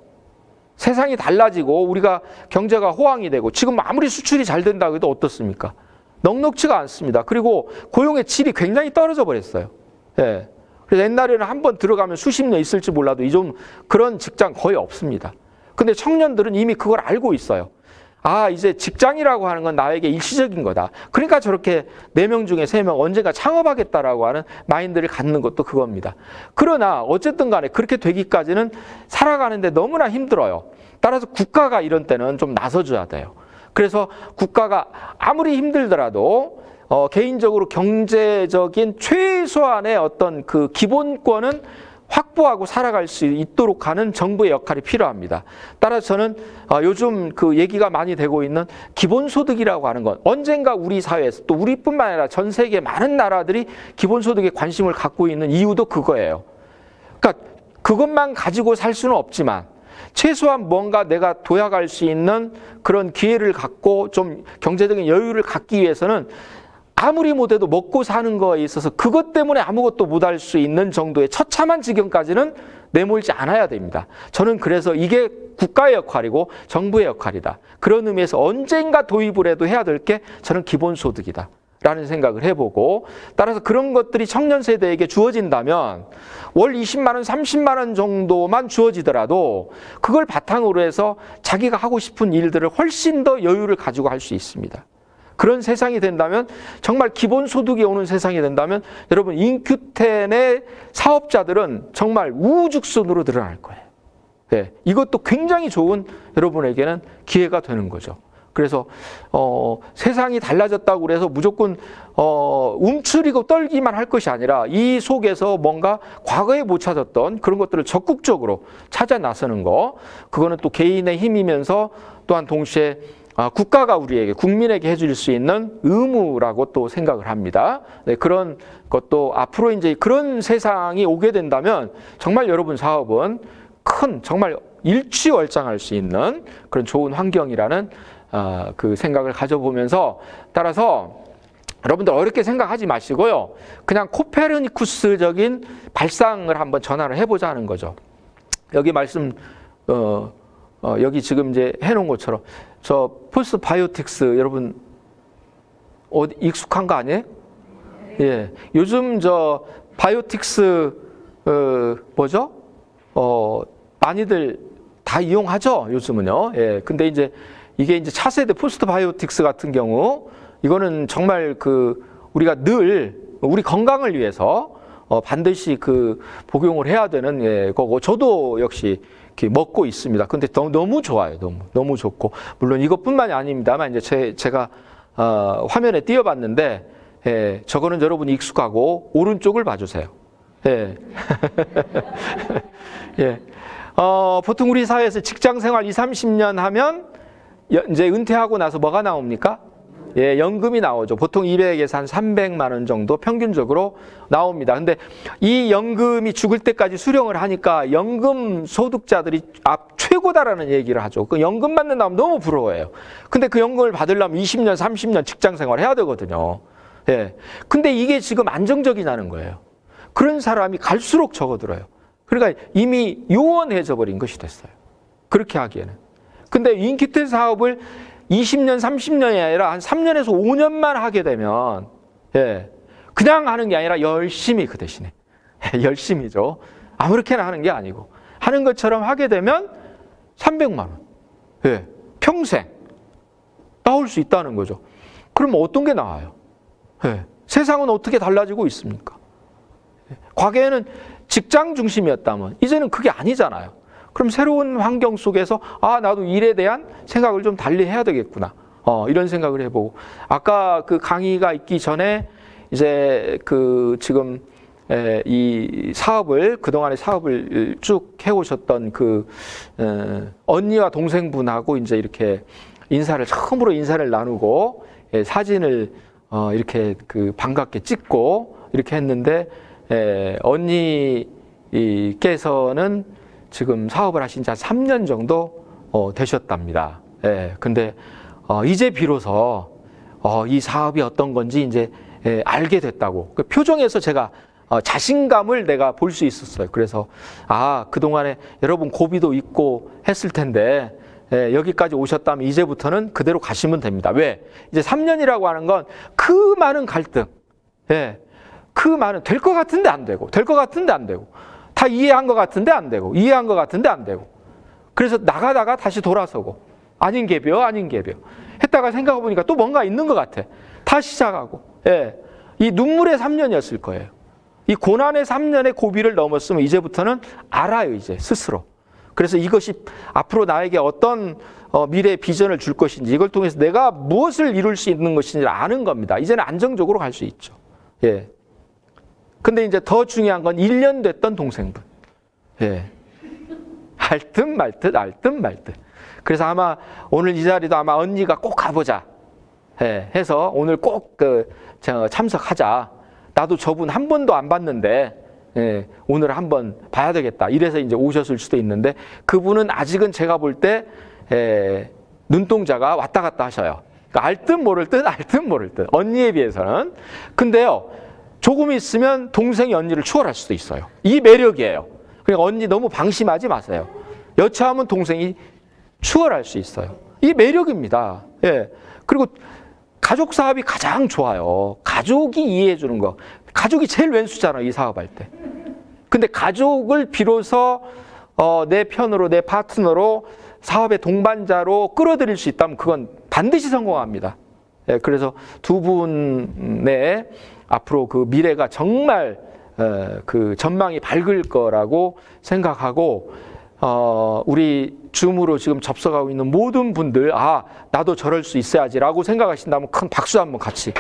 세상이 달라지고 우리가 경제가 호황이 되고, 지금 아무리 수출이 잘 된다고 해도 어떻습니까? 넉넉지가 않습니다. 그리고 고용의 질이 굉장히 떨어져 버렸어요. 예. 그래서 옛날에는 한번 들어가면 수십 년 있을지 몰라도 이좀 그런 직장 거의 없습니다. 근데 청년들은 이미 그걸 알고 있어요. 아, 이제 직장이라고 하는 건 나에게 일시적인 거다. 그러니까 저렇게 4명 중에 3명 언젠가 창업하겠다라고 하는 마인드를 갖는 것도 그겁니다. 그러나 어쨌든 간에 그렇게 되기까지는 살아가는데 너무나 힘들어요. 따라서 국가가 이런 때는 좀 나서줘야 돼요. 그래서 국가가 아무리 힘들더라도 개인적으로 경제적인 최소한의 어떤 그 기본권은 확보하고 살아갈 수 있도록 하는 정부의 역할이 필요합니다. 따라서 저는 요즘 그 얘기가 많이 되고 있는 기본소득이라고 하는 건, 언젠가 우리 사회에서, 또 우리뿐만 아니라 전 세계 많은 나라들이 기본소득에 관심을 갖고 있는 이유도 그거예요. 그러니까 그것만 가지고 살 수는 없지만 최소한 뭔가 내가 도약할 수 있는 그런 기회를 갖고 좀 경제적인 여유를 갖기 위해서는 아무리 못해도 먹고 사는 거에 있어서 그것 때문에 아무것도 못할 수 있는 정도의 처참한 지경까지는 내몰지 않아야 됩니다. 저는 그래서 이게 국가의 역할이고 정부의 역할이다. 그런 의미에서 언젠가 도입을 해도 해야 될 게 저는 기본소득이다 라는 생각을 해보고, 따라서 그런 것들이 청년 세대에게 주어진다면 월 20만 원, 30만 원 정도만 주어지더라도 그걸 바탕으로 해서 자기가 하고 싶은 일들을 훨씬 더 여유를 가지고 할 수 있습니다. 그런 세상이 된다면, 정말 기본소득이 오는 세상이 된다면 여러분, 인큐텐의 사업자들은 정말 우후죽순으로 늘어날 거예요. 네, 이것도 굉장히 좋은 여러분에게는 기회가 되는 거죠. 그래서 세상이 달라졌다고 그래서 무조건 움츠리고 떨기만 할 것이 아니라 이 속에서 뭔가 과거에 못 찾았던 그런 것들을 적극적으로 찾아 나서는 거, 그거는 또 개인의 힘이면서 또한 동시에 국가가 우리에게, 국민에게 해줄 수 있는 의무라고 또 생각을 합니다. 네, 그런 것도 앞으로 이제 그런 세상이 오게 된다면 정말 여러분 사업은 큰, 정말 일취월장할 수 있는 그런 좋은 환경이라는 그 생각을 가져보면서, 따라서 여러분들 어렵게 생각하지 마시고요. 그냥 코페르니쿠스적인 발상을 한번 전환을 해보자 하는 거죠. 여기 말씀 여기 지금 이제 해놓은 것처럼 저 포스트 바이오틱스 여러분 어디 익숙한 거 아니에요? 예, 요즘 저 바이오틱스 뭐죠? 많이들 다 이용하죠, 요즘은요. 예, 근데 이제 이게 이제 차세대 포스트 바이오틱스 같은 경우 이거는 정말 우리가 늘 우리 건강을 위해서 반드시 복용을 해야 되는 거고 저도 역시 이렇게 먹고 있습니다. 근데 너무 좋아요, 너무 좋고 물론 이것뿐만이 아닙니다만 이제 제가 화면에 띄워봤는데 저거는 여러분이 익숙하고 오른쪽을 봐주세요. 예. 예. 보통 우리 사회에서 직장 생활 20, 30년 하면 이제 은퇴하고 나서 뭐가 나옵니까? 예, 연금이 나오죠. 보통 200에서 한 300만 원 정도 평균적으로 나옵니다. 근데 이 연금이 죽을 때까지 수령을 하니까 연금 소득자들이 최고다라는 얘기를 하죠. 그 연금 받는다면 너무 부러워해요. 근데 그 연금을 받으려면 20년, 30년 직장 생활 해야 되거든요. 예. 근데 이게 지금 안정적이냐는 거예요. 그런 사람이 갈수록 적어들어요. 그러니까 이미 요원해져 버린 것이 됐어요. 그렇게 하기에는. 근데 인기텔 사업을 20년, 30년이 아니라 한 3년에서 5년만 하게 되면, 예, 그냥 하는 게 아니라 열심히 그 대신에. 열심히죠. 아무렇게나 하는 게 아니고. 하는 것처럼 하게 되면 300만 원. 예, 평생 나올 수 있다는 거죠. 그럼 어떤 게 나와요? 예, 세상은 어떻게 달라지고 있습니까? 과거에는 직장 중심이었다면 이제는 그게 아니잖아요. 그럼 새로운 환경 속에서 나도 일에 대한 생각을 좀 달리 해야 되겠구나. 이런 생각을 해보고 아까 그 강의가 있기 전에 이제 지금 이 사업을 그동안의 사업을 쭉 해오셨던 언니와 동생분하고 이제 이렇게 처음으로 인사를 나누고 사진을 이렇게 반갑게 찍고 이렇게 했는데 언니께서는 지금 사업을 하신 지 한 3년 정도 되셨답니다. 근데 이제 비로소 이 사업이 어떤 건지 이제 알게 됐다고. 그 표정에서 제가 자신감을 내가 볼 수 있었어요. 그래서 그동안에 여러분 고비도 있고 했을 텐데 여기까지 오셨다면 이제부터는 그대로 가시면 됩니다. 왜? 이제 3년이라고 하는 건 그 많은 갈등, 그 많은 될 것 같은데 안 되고, 될 것 같은데 안 되고, 다 이해한 것 같은데 안 되고, 이해한 것 같은데 안 되고, 그래서 나가다가 다시 돌아서고, 아닌 개벼 했다가 생각해보니까 또 뭔가 있는 것 같아. 다시 시작하고, 이 눈물의 3년이었을 거예요. 이 고난의 3년의 고비를 넘었으면 이제부터는 알아요, 이제 스스로. 그래서 이것이 앞으로 나에게 어떤 미래의 비전을 줄 것인지, 이걸 통해서 내가 무엇을 이룰 수 있는 것인지 아는 겁니다. 이제는 안정적으로 갈 수 있죠. 근데 이제 더 중요한 건 1년 됐던 동생분. 알 듯 말 듯, 알 듯 말 듯. 그래서 아마 오늘 이 자리도 아마 언니가 꼭 가보자 해서 오늘 꼭 참석하자. 나도 저분 한 번도 안 봤는데 오늘 한번 봐야 되겠다. 이래서 이제 오셨을 수도 있는데 그분은 아직은 제가 볼 때 눈동자가 왔다 갔다 하셔요. 그러니까 알 듯 모를 듯, 알 듯 모를 듯. 언니에 비해서는. 근데요, 조금 있으면 동생이 언니를 추월할 수도 있어요. 이 매력이에요. 그러니까 언니 너무 방심하지 마세요. 여차하면 동생이 추월할 수 있어요. 이 매력입니다. 그리고 가족 사업이 가장 좋아요. 가족이 이해해 주는 거. 가족이 제일 왼수잖아요, 이 사업할 때. 근데 가족을 비로소 내 편으로, 내 파트너로 사업의 동반자로 끌어들일 수 있다면 그건 반드시 성공합니다. 그래서 두 분의 앞으로 그 미래가 정말 그 전망이 밝을 거라고 생각하고 우리 줌으로 지금 접속하고 있는 모든 분들 나도 저럴 수 있어야지라고 생각하신다면 큰 박수 한번 같이.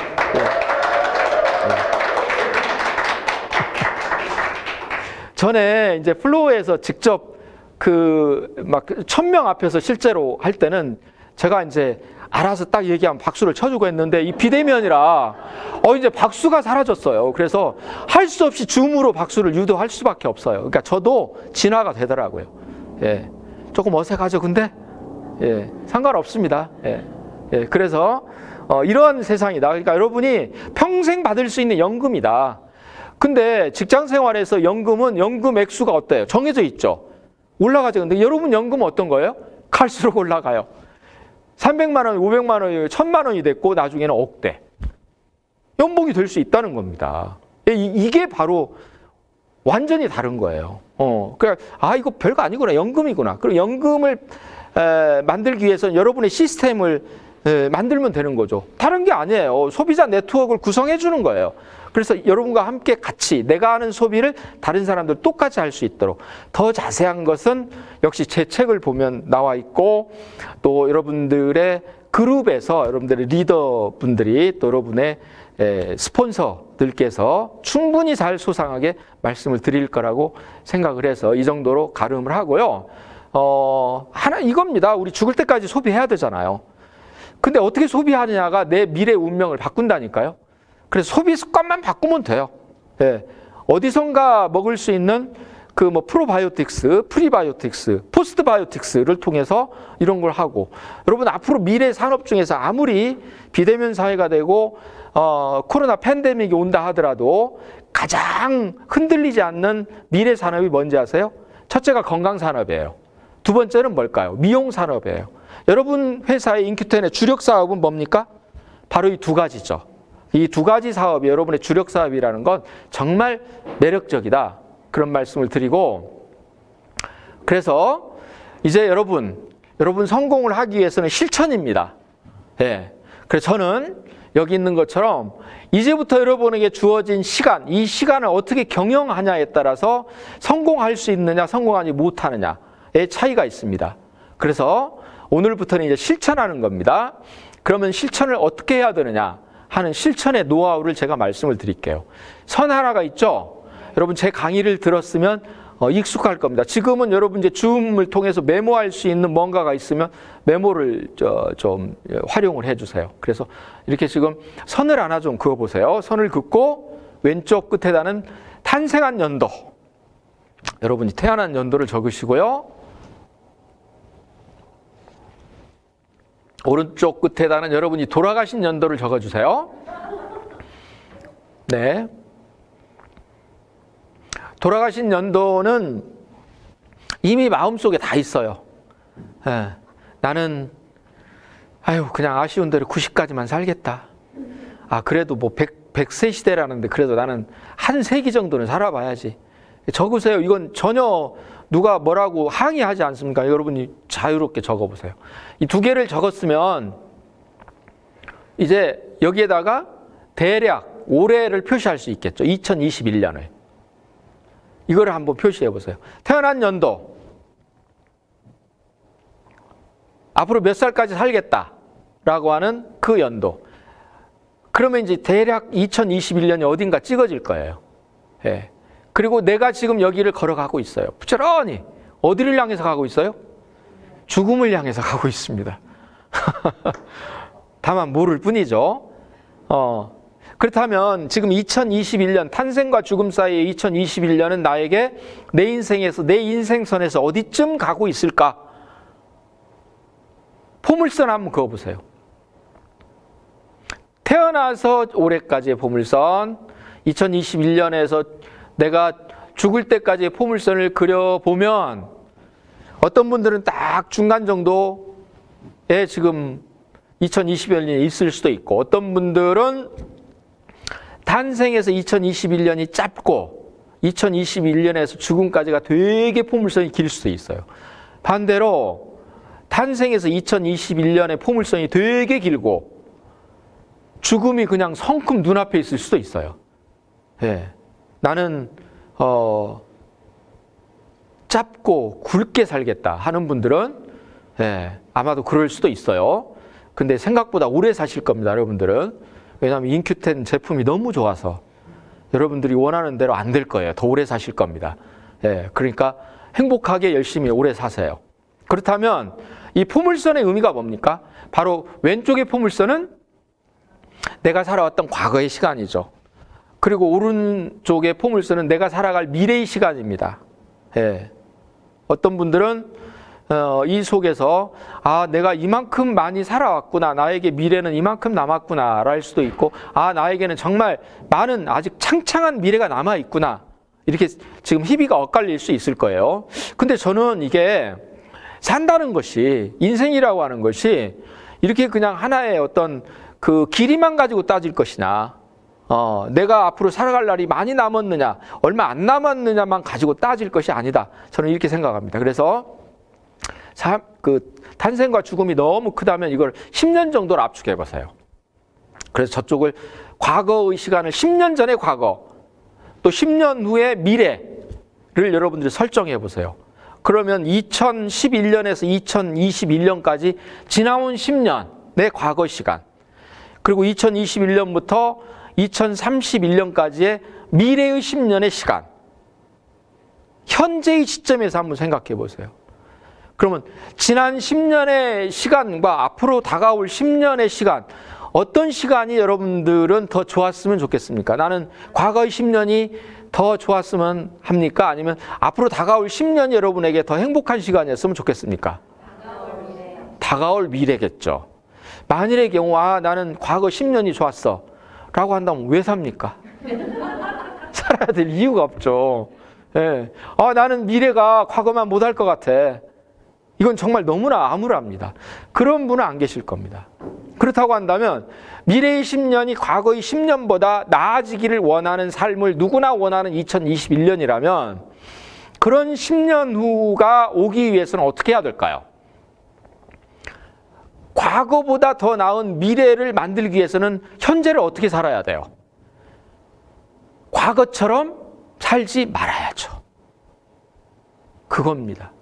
전에 이제 플로어에서 직접 막 1000명 앞에서 실제로 할 때는 제가 이제 알아서 딱 얘기하면 박수를 쳐주고 했는데 이 비대면이라 이제 박수가 사라졌어요. 그래서 할 수 없이 줌으로 박수를 유도할 수밖에 없어요. 그러니까 저도 진화가 되더라고요. 조금 어색하죠, 근데 상관없습니다. 그래서 이런 세상이다. 그러니까 여러분이 평생 받을 수 있는 연금이다. 근데 직장 생활에서 연금은 연금 액수가 어때요? 정해져 있죠. 올라가죠. 근데 여러분 연금은 어떤 거예요? 갈수록 올라가요. 300만 원, 500만 원이 1000만 원이 됐고 나중에는 억대. 연봉이 될 수 있다는 겁니다. 이게 바로 완전히 다른 거예요. 그러니까 이거 별거 아니구나. 연금이구나. 그리고 연금을 만들기 위해서는 여러분의 시스템을 만들면 되는 거죠. 다른 게 아니에요. 소비자 네트워크를 구성해 주는 거예요. 그래서 여러분과 함께 같이 내가 하는 소비를 다른 사람들 똑같이 할 수 있도록 더 자세한 것은 역시 제 책을 보면 나와 있고 또 여러분들의 그룹에서 여러분들의 리더분들이 또 여러분의 스폰서들께서 충분히 잘 소상하게 말씀을 드릴 거라고 생각을 해서 이 정도로 가름을 하고요. 하나 이겁니다. 우리 죽을 때까지 소비해야 되잖아요. 근데 어떻게 소비하느냐가 내 미래 운명을 바꾼다니까요. 그래서 소비 습관만 바꾸면 돼요. 어디선가 먹을 수 있는 그 프로바이오틱스, 프리바이오틱스, 포스트바이오틱스를 통해서 이런 걸 하고 여러분 앞으로 미래 산업 중에서 아무리 비대면 사회가 되고 코로나 팬데믹이 온다 하더라도 가장 흔들리지 않는 미래 산업이 뭔지 아세요? 첫째가 건강 산업이에요. 두 번째는 뭘까요? 미용 산업이에요. 여러분 회사의 인큐텐의 주력 사업은 뭡니까? 바로 이 두 가지죠. 이 두 가지 사업이 여러분의 주력 사업이라는 건 정말 매력적이다. 그런 말씀을 드리고 그래서 이제 여러분 성공을 하기 위해서는 실천입니다. 그래서 저는 여기 있는 것처럼 이제부터 여러분에게 주어진 시간, 이 시간을 어떻게 경영하냐에 따라서 성공할 수 있느냐, 성공하지 못하느냐의 차이가 있습니다. 그래서 오늘부터는 이제 실천하는 겁니다. 그러면 실천을 어떻게 해야 되느냐 하는 실천의 노하우를 제가 말씀을 드릴게요. 선 하나가 있죠. 여러분 제 강의를 들었으면 익숙할 겁니다. 지금은 여러분 이제 줌을 통해서 메모할 수 있는 뭔가가 있으면 메모를 좀 활용을 해주세요. 그래서 이렇게 지금 선을 하나 좀 그어보세요. 선을 긋고 왼쪽 끝에다는 탄생한 연도, 여러분이 태어난 연도를 적으시고요. 오른쪽 끝에다는 여러분이 돌아가신 연도를 적어주세요. 네. 돌아가신 연도는 이미 마음속에 다 있어요. 나는 그냥 아쉬운 대로 90까지만 살겠다. 그래도 100세 시대라는데 그래도 나는 한 세기 정도는 살아봐야지. 적으세요. 이건 전혀 누가 뭐라고 항의하지 않습니까? 여러분이 자유롭게 적어보세요. 이 두 개를 적었으면 이제 여기에다가 대략 올해를 표시할 수 있겠죠. 2021년을. 이거를 한번 표시해 보세요. 태어난 연도. 앞으로 몇 살까지 살겠다라고 하는 그 연도. 그러면 이제 대략 2021년이 어딘가 찍어질 거예요. 그리고 내가 지금 여기를 걸어가고 있어요. 부지런히. 어디를 향해서 가고 있어요? 죽음을 향해서 가고 있습니다. 다만 모를 뿐이죠. 그렇다면 지금 2021년 탄생과 죽음 사이의 2021년은 나에게 내 인생에서 내 인생선에서 어디쯤 가고 있을까? 포물선 한번 그어보세요. 태어나서 올해까지의 포물선, 2021년에서 내가 죽을 때까지의 포물선을 그려보면 어떤 분들은 딱 중간 정도에 지금 2021년이 있을 수도 있고 어떤 분들은 탄생에서 2021년이 짧고 2021년에서 죽음까지가 되게 포물선이 길 수도 있어요. 반대로 탄생에서 2021년의 포물선이 되게 길고 죽음이 그냥 성큼 눈앞에 있을 수도 있어요. 나는 짧고 굵게 살겠다 하는 분들은 아마도 그럴 수도 있어요. 근데 생각보다 오래 사실 겁니다, 여러분들은. 왜냐하면 인큐텐 제품이 너무 좋아서 여러분들이 원하는 대로 안 될 거예요. 더 오래 사실 겁니다. 그러니까 행복하게 열심히 오래 사세요. 그렇다면 이 포물선의 의미가 뭡니까? 바로 왼쪽의 포물선은 내가 살아왔던 과거의 시간이죠. 그리고 오른쪽의 포물선은 내가 살아갈 미래의 시간입니다. 어떤 분들은 이 속에서 내가 이만큼 많이 살아왔구나, 나에게 미래는 이만큼 남았구나 랄 수도 있고 나에게는 정말 많은 아직 창창한 미래가 남아있구나 이렇게 지금 희비가 엇갈릴 수 있을 거예요. 근데 저는 이게 산다는 것이, 인생이라고 하는 것이 이렇게 그냥 하나의 어떤 그 길이만 가지고 따질 것이냐, 내가 앞으로 살아갈 날이 많이 남았느냐, 얼마 안 남았느냐만 가지고 따질 것이 아니다. 저는 이렇게 생각합니다. 그래서 탄생과 죽음이 너무 크다면 이걸 10년 정도로 압축해 보세요. 그래서 저쪽을 과거의 시간을 10년 전의 과거, 또 10년 후의 미래를 여러분들이 설정해 보세요. 그러면 2011년에서 2021년까지 지나온 10년의 과거 시간, 그리고 2021년부터 2031년까지의 미래의 10년의 시간, 현재의 시점에서 한번 생각해 보세요. 그러면 지난 10년의 시간과 앞으로 다가올 10년의 시간, 어떤 시간이 여러분들은 더 좋았으면 좋겠습니까? 나는 과거의 10년이 더 좋았으면 합니까? 아니면 앞으로 다가올 10년이 여러분에게 더 행복한 시간이었으면 좋겠습니까? 다가올 미래겠죠. 만일의 경우, 나는 과거 10년이 좋았어 라고 한다면 왜 삽니까? 살아야 될 이유가 없죠. 예. 나는 미래가 과거만 못할 것 같아. 이건 정말 너무나 암울합니다. 그런 분은 안 계실 겁니다. 그렇다고 한다면 미래의 10년이 과거의 10년보다 나아지기를 원하는 삶을 누구나 원하는 2021년이라면 그런 10년 후가 오기 위해서는 어떻게 해야 될까요? 과거보다 더 나은 미래를 만들기 위해서는 현재를 어떻게 살아야 돼요? 과거처럼 살지 말아야죠. 그겁니다.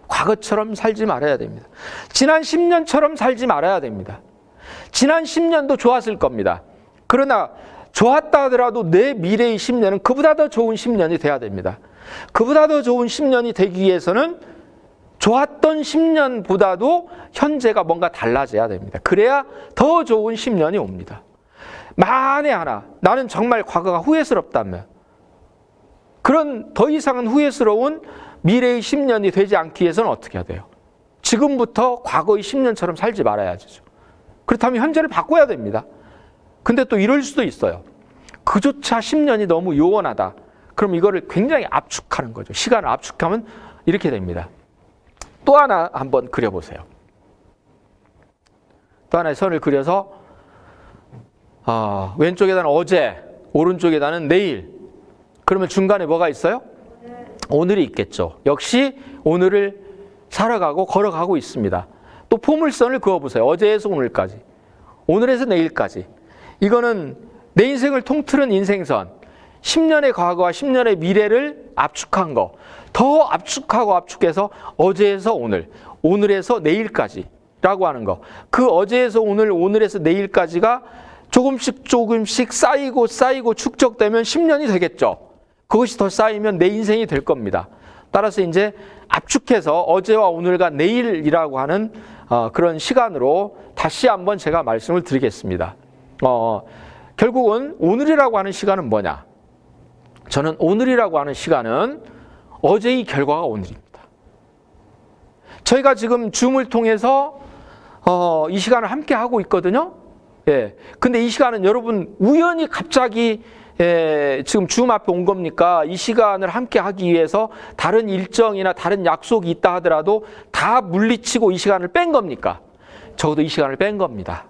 과거처럼 살지 말아야 됩니다. 지난 10년처럼 살지 말아야 됩니다. 지난 10년도 좋았을 겁니다. 그러나 좋았다 하더라도 내 미래의 10년은 그보다 더 좋은 10년이 돼야 됩니다. 그보다 더 좋은 10년이 되기 위해서는 좋았던 10년보다도 현재가 뭔가 달라져야 됩니다. 그래야 더 좋은 10년이 옵니다. 만에 하나 나는 정말 과거가 후회스럽다면 그런 더 이상은 후회스러운 미래의 10년이 되지 않기 위해서는 어떻게 해야 돼요? 지금부터 과거의 10년처럼 살지 말아야죠. 그렇다면 현재를 바꿔야 됩니다. 근데 또 이럴 수도 있어요. 그조차 10년이 너무 요원하다. 그럼 이거를 굉장히 압축하는 거죠. 시간을 압축하면 이렇게 됩니다. 또 하나 한번 그려보세요. 또 하나의 선을 그려서 왼쪽에다는 어제, 오른쪽에다는 내일. 그러면 중간에 뭐가 있어요? 오늘이 있겠죠. 역시 오늘을 살아가고 걸어가고 있습니다. 또 포물선을 그어보세요. 어제에서 오늘까지, 오늘에서 내일까지. 이거는 내 인생을 통틀은 인생선, 10년의 과거와 10년의 미래를 압축한 거. 더 압축하고 압축해서 어제에서 오늘, 오늘에서 내일까지라고 하는 거. 그 어제에서 오늘, 오늘에서 내일까지가 조금씩 쌓이고 축적되면 10년이 되겠죠. 그것이 더 쌓이면 내 인생이 될 겁니다. 따라서 이제 압축해서 어제와 오늘과 내일이라고 하는 그런 시간으로 다시 한번 제가 말씀을 드리겠습니다. 결국은 오늘이라고 하는 시간은 뭐냐? 저는 오늘이라고 하는 시간은 어제의 결과가 오늘입니다. 저희가 지금 줌을 통해서 이 시간을 함께 하고 있거든요. 예. 근데 이 시간은 여러분 우연히 갑자기 지금 줌 앞에 온 겁니까? 이 시간을 함께 하기 위해서 다른 일정이나 다른 약속이 있다 하더라도 다 물리치고 이 시간을 뺀 겁니까? 적어도 이 시간을 뺀 겁니다.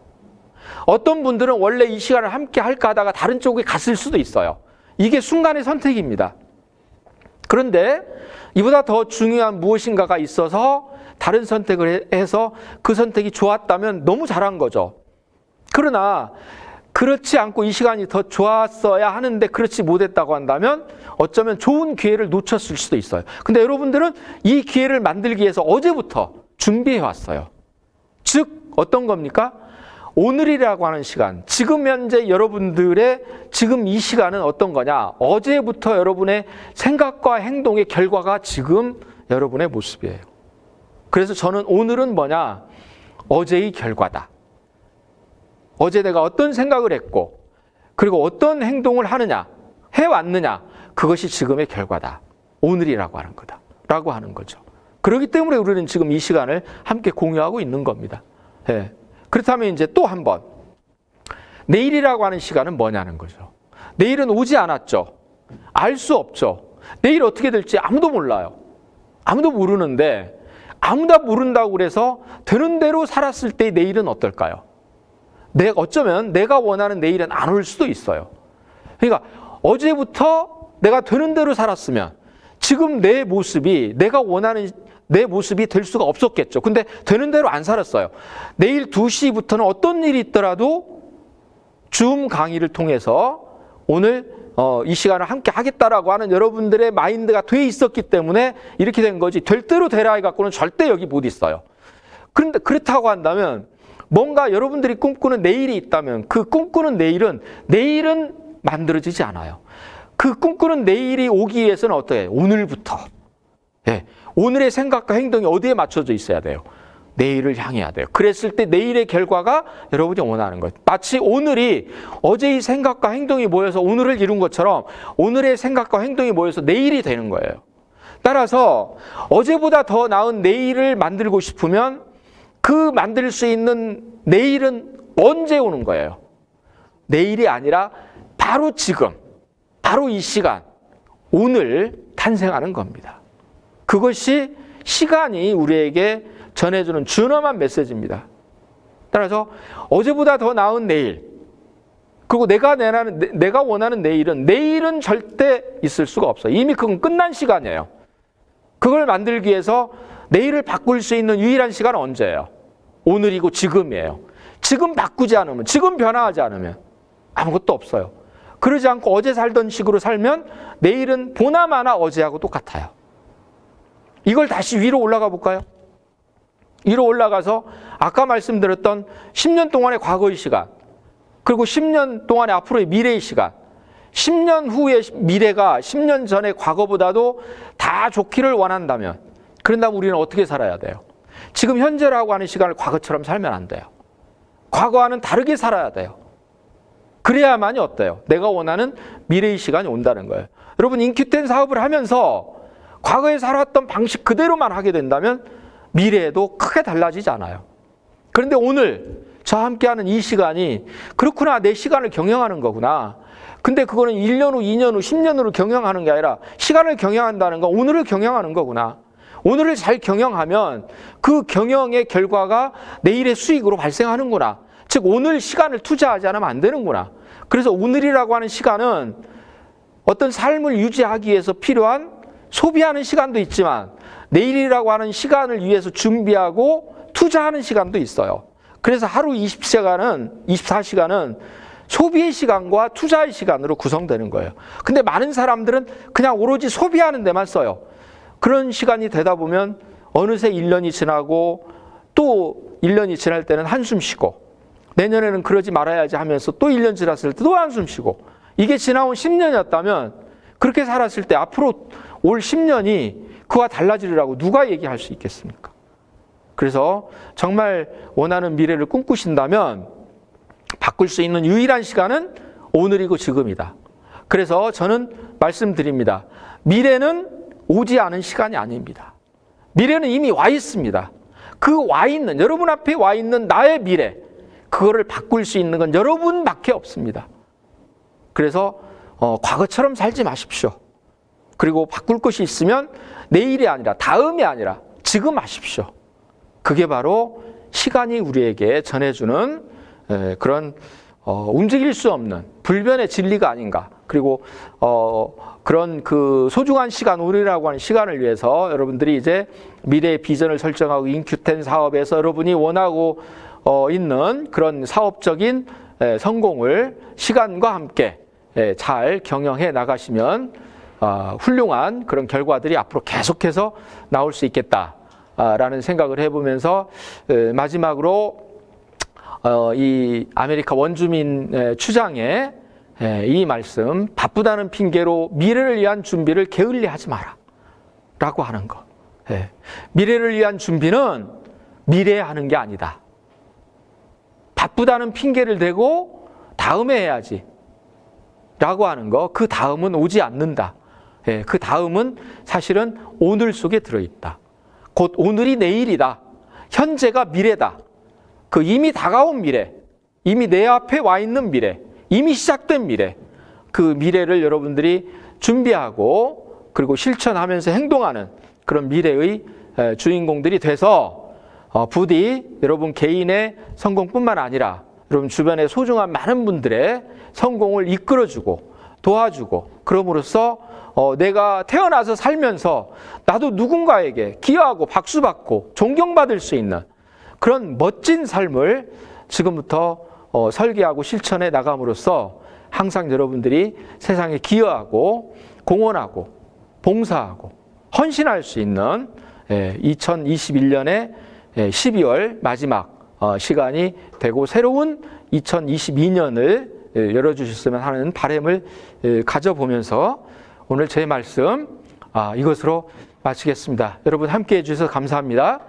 어떤 분들은 원래 이 시간을 함께 할까 하다가 다른 쪽에 갔을 수도 있어요. 이게 순간의 선택입니다. 그런데 이보다 더 중요한 무엇인가가 있어서 다른 선택을 해서 그 선택이 좋았다면 너무 잘한 거죠. 그러나 그렇지 않고 이 시간이 더 좋았어야 하는데 그렇지 못했다고 한다면 어쩌면 좋은 기회를 놓쳤을 수도 있어요. 근데 여러분들은 이 기회를 만들기 위해서 어제부터 준비해 왔어요. 즉 어떤 겁니까? 오늘이라고 하는 시간, 지금 현재 여러분들의 지금 이 시간은 어떤 거냐? 어제부터 여러분의 생각과 행동의 결과가 지금 여러분의 모습이에요. 그래서 저는 오늘은 뭐냐? 어제의 결과다. 어제 내가 어떤 생각을 했고 그리고 어떤 행동을 하느냐, 해왔느냐, 그것이 지금의 결과다. 오늘이라고 하는 거다. 라고 하는 거죠. 그렇기 때문에 우리는 지금 이 시간을 함께 공유하고 있는 겁니다. 예. 그렇다면 이제 또 한 번, 내일이라고 하는 시간은 뭐냐는 거죠. 내일은 오지 않았죠. 알 수 없죠. 내일 어떻게 될지 아무도 몰라요. 아무도 모르는데 아무 다 모른다고 그래서 되는 대로 살았을 때 내일은 어떨까요? 어쩌면 내가 원하는 내일은 안 올 수도 있어요. 그러니까 어제부터 내가 되는 대로 살았으면 지금 내 모습이 내가 원하는 내 모습이 될 수가 없었겠죠. 근데 되는 대로 안 살았어요. 내일 2시부터는 어떤 일이 있더라도 줌 강의를 통해서 오늘 이 시간을 함께 하겠다라고 하는 여러분들의 마인드가 돼 있었기 때문에 이렇게 된 거지, 될 대로 되라 해갖고는 절대 여기 못 있어요. 그런데 그렇다고 한다면 뭔가 여러분들이 꿈꾸는 내일이 있다면 그 꿈꾸는 내일은 만들어지지 않아요. 그 꿈꾸는 내일이 오기 위해서는 어떻게 해요? 오늘부터. 예, 오늘의 생각과 행동이 어디에 맞춰져 있어야 돼요? 내일을 향해야 돼요. 그랬을 때 내일의 결과가 여러분이 원하는 것. 마치 오늘이 어제의 생각과 행동이 모여서 오늘을 이룬 것처럼 오늘의 생각과 행동이 모여서 내일이 되는 거예요. 따라서 어제보다 더 나은 내일을 만들고 싶으면 그 만들 수 있는 내일은 언제 오는 거예요? 내일이 아니라 바로 지금, 바로 이 시간, 오늘 탄생하는 겁니다. 그것이 시간이 우리에게 전해주는 준엄한 메시지입니다. 따라서 어제보다 더 나은 내일, 그리고 내가 원하는 내일은 절대 있을 수가 없어요. 이미 그건 끝난 시간이에요. 그걸 만들기 위해서 내일을 바꿀 수 있는 유일한 시간은 언제예요? 오늘이고 지금이에요. 지금 바꾸지 않으면, 지금 변화하지 않으면 아무것도 없어요. 그러지 않고 어제 살던 식으로 살면 내일은 보나마나 어제하고 똑같아요. 이걸 다시 위로 올라가 볼까요? 위로 올라가서 아까 말씀드렸던 10년 동안의 과거의 시간, 그리고 10년 동안의 앞으로의 미래의 시간, 10년 후의 미래가 10년 전의 과거보다도 다 좋기를 원한다면, 그런다면 우리는 어떻게 살아야 돼요? 지금 현재라고 하는 시간을 과거처럼 살면 안 돼요. 과거와는 다르게 살아야 돼요. 그래야만이 어때요? 내가 원하는 미래의 시간이 온다는 거예요. 여러분, 인큐텐 사업을 하면서 과거에 살았던 방식 그대로만 하게 된다면 미래에도 크게 달라지지 않아요. 그런데 오늘 저와 함께하는 이 시간이 그렇구나, 내 시간을 경영하는 거구나. 근데 그거는 1년 후, 2년 후, 10년 후를 경영하는 게 아니라 시간을 경영한다는 건 오늘을 경영하는 거구나. 오늘을 잘 경영하면 그 경영의 결과가 내일의 수익으로 발생하는구나. 즉 오늘 시간을 투자하지 않으면 안 되는구나. 그래서 오늘이라고 하는 시간은 어떤 삶을 유지하기 위해서 필요한 소비하는 시간도 있지만 내일이라고 하는 시간을 위해서 준비하고 투자하는 시간도 있어요. 그래서 하루 24시간은 소비의 시간과 투자의 시간으로 구성되는 거예요. 근데 많은 사람들은 그냥 오로지 소비하는 데만 써요. 그런 시간이 되다 보면 어느새 1년이 지나고 또 1년이 지날 때는 한숨 쉬고 내년에는 그러지 말아야지 하면서 또 1년 지났을 때 또 한숨 쉬고 이게 지나온 10년이었다면 그렇게 살았을 때 앞으로 올 10년이 그와 달라지리라고 누가 얘기할 수 있겠습니까? 그래서 정말 원하는 미래를 꿈꾸신다면 바꿀 수 있는 유일한 시간은 오늘이고 지금이다. 그래서 저는 말씀드립니다. 미래는 오지 않은 시간이 아닙니다. 미래는 이미 와 있습니다. 그 와 있는, 여러분 앞에 와 있는 나의 미래, 그거를 바꿀 수 있는 건 여러분밖에 없습니다. 그래서 과거처럼 살지 마십시오. 그리고 바꿀 것이 있으면 내일이 아니라 다음이 아니라 지금 하십시오. 그게 바로 시간이 우리에게 전해주는 그런 움직일 수 없는 불변의 진리가 아닌가. 그리고 그런 그 소중한 시간, 오늘이라고 하는 시간을 위해서 여러분들이 이제 미래의 비전을 설정하고 인큐텐 사업에서 여러분이 원하고 있는 그런 사업적인 성공을 시간과 함께 잘 경영해 나가시면 훌륭한 그런 결과들이 앞으로 계속해서 나올 수 있겠다라는 생각을 해보면서 마지막으로 이 아메리카 원주민 추장의 이 말씀, 바쁘다는 핑계로 미래를 위한 준비를 게을리하지 마라 라고 하는 것. 미래를 위한 준비는 미래에 하는 게 아니다. 바쁘다는 핑계를 대고 다음에 해야지 라고 하는 거, 그 다음은 오지 않는다. 그 다음은 사실은 오늘 속에 들어있다. 곧 오늘이 내일이다. 현재가 미래다. 그 이미 다가온 미래, 이미 내 앞에 와 있는 미래, 이미 시작된 미래, 그 미래를 여러분들이 준비하고 그리고 실천하면서 행동하는 그런 미래의 주인공들이 돼서 부디 여러분 개인의 성공뿐만 아니라 여러분 주변의 소중한 많은 분들의 성공을 이끌어주고 도와주고, 그럼으로써 내가 태어나서 살면서 나도 누군가에게 기여하고 박수받고 존경받을 수 있는 그런 멋진 삶을 지금부터 설계하고 실천해 나감으로써 항상 여러분들이 세상에 기여하고 공헌하고 봉사하고 헌신할 수 있는 2021년의 12월 마지막 시간이 되고 새로운 2022년을 열어주셨으면 하는 바람을 가져보면서 오늘 제 말씀 이것으로 마치겠습니다. 여러분 함께해 주셔서 감사합니다.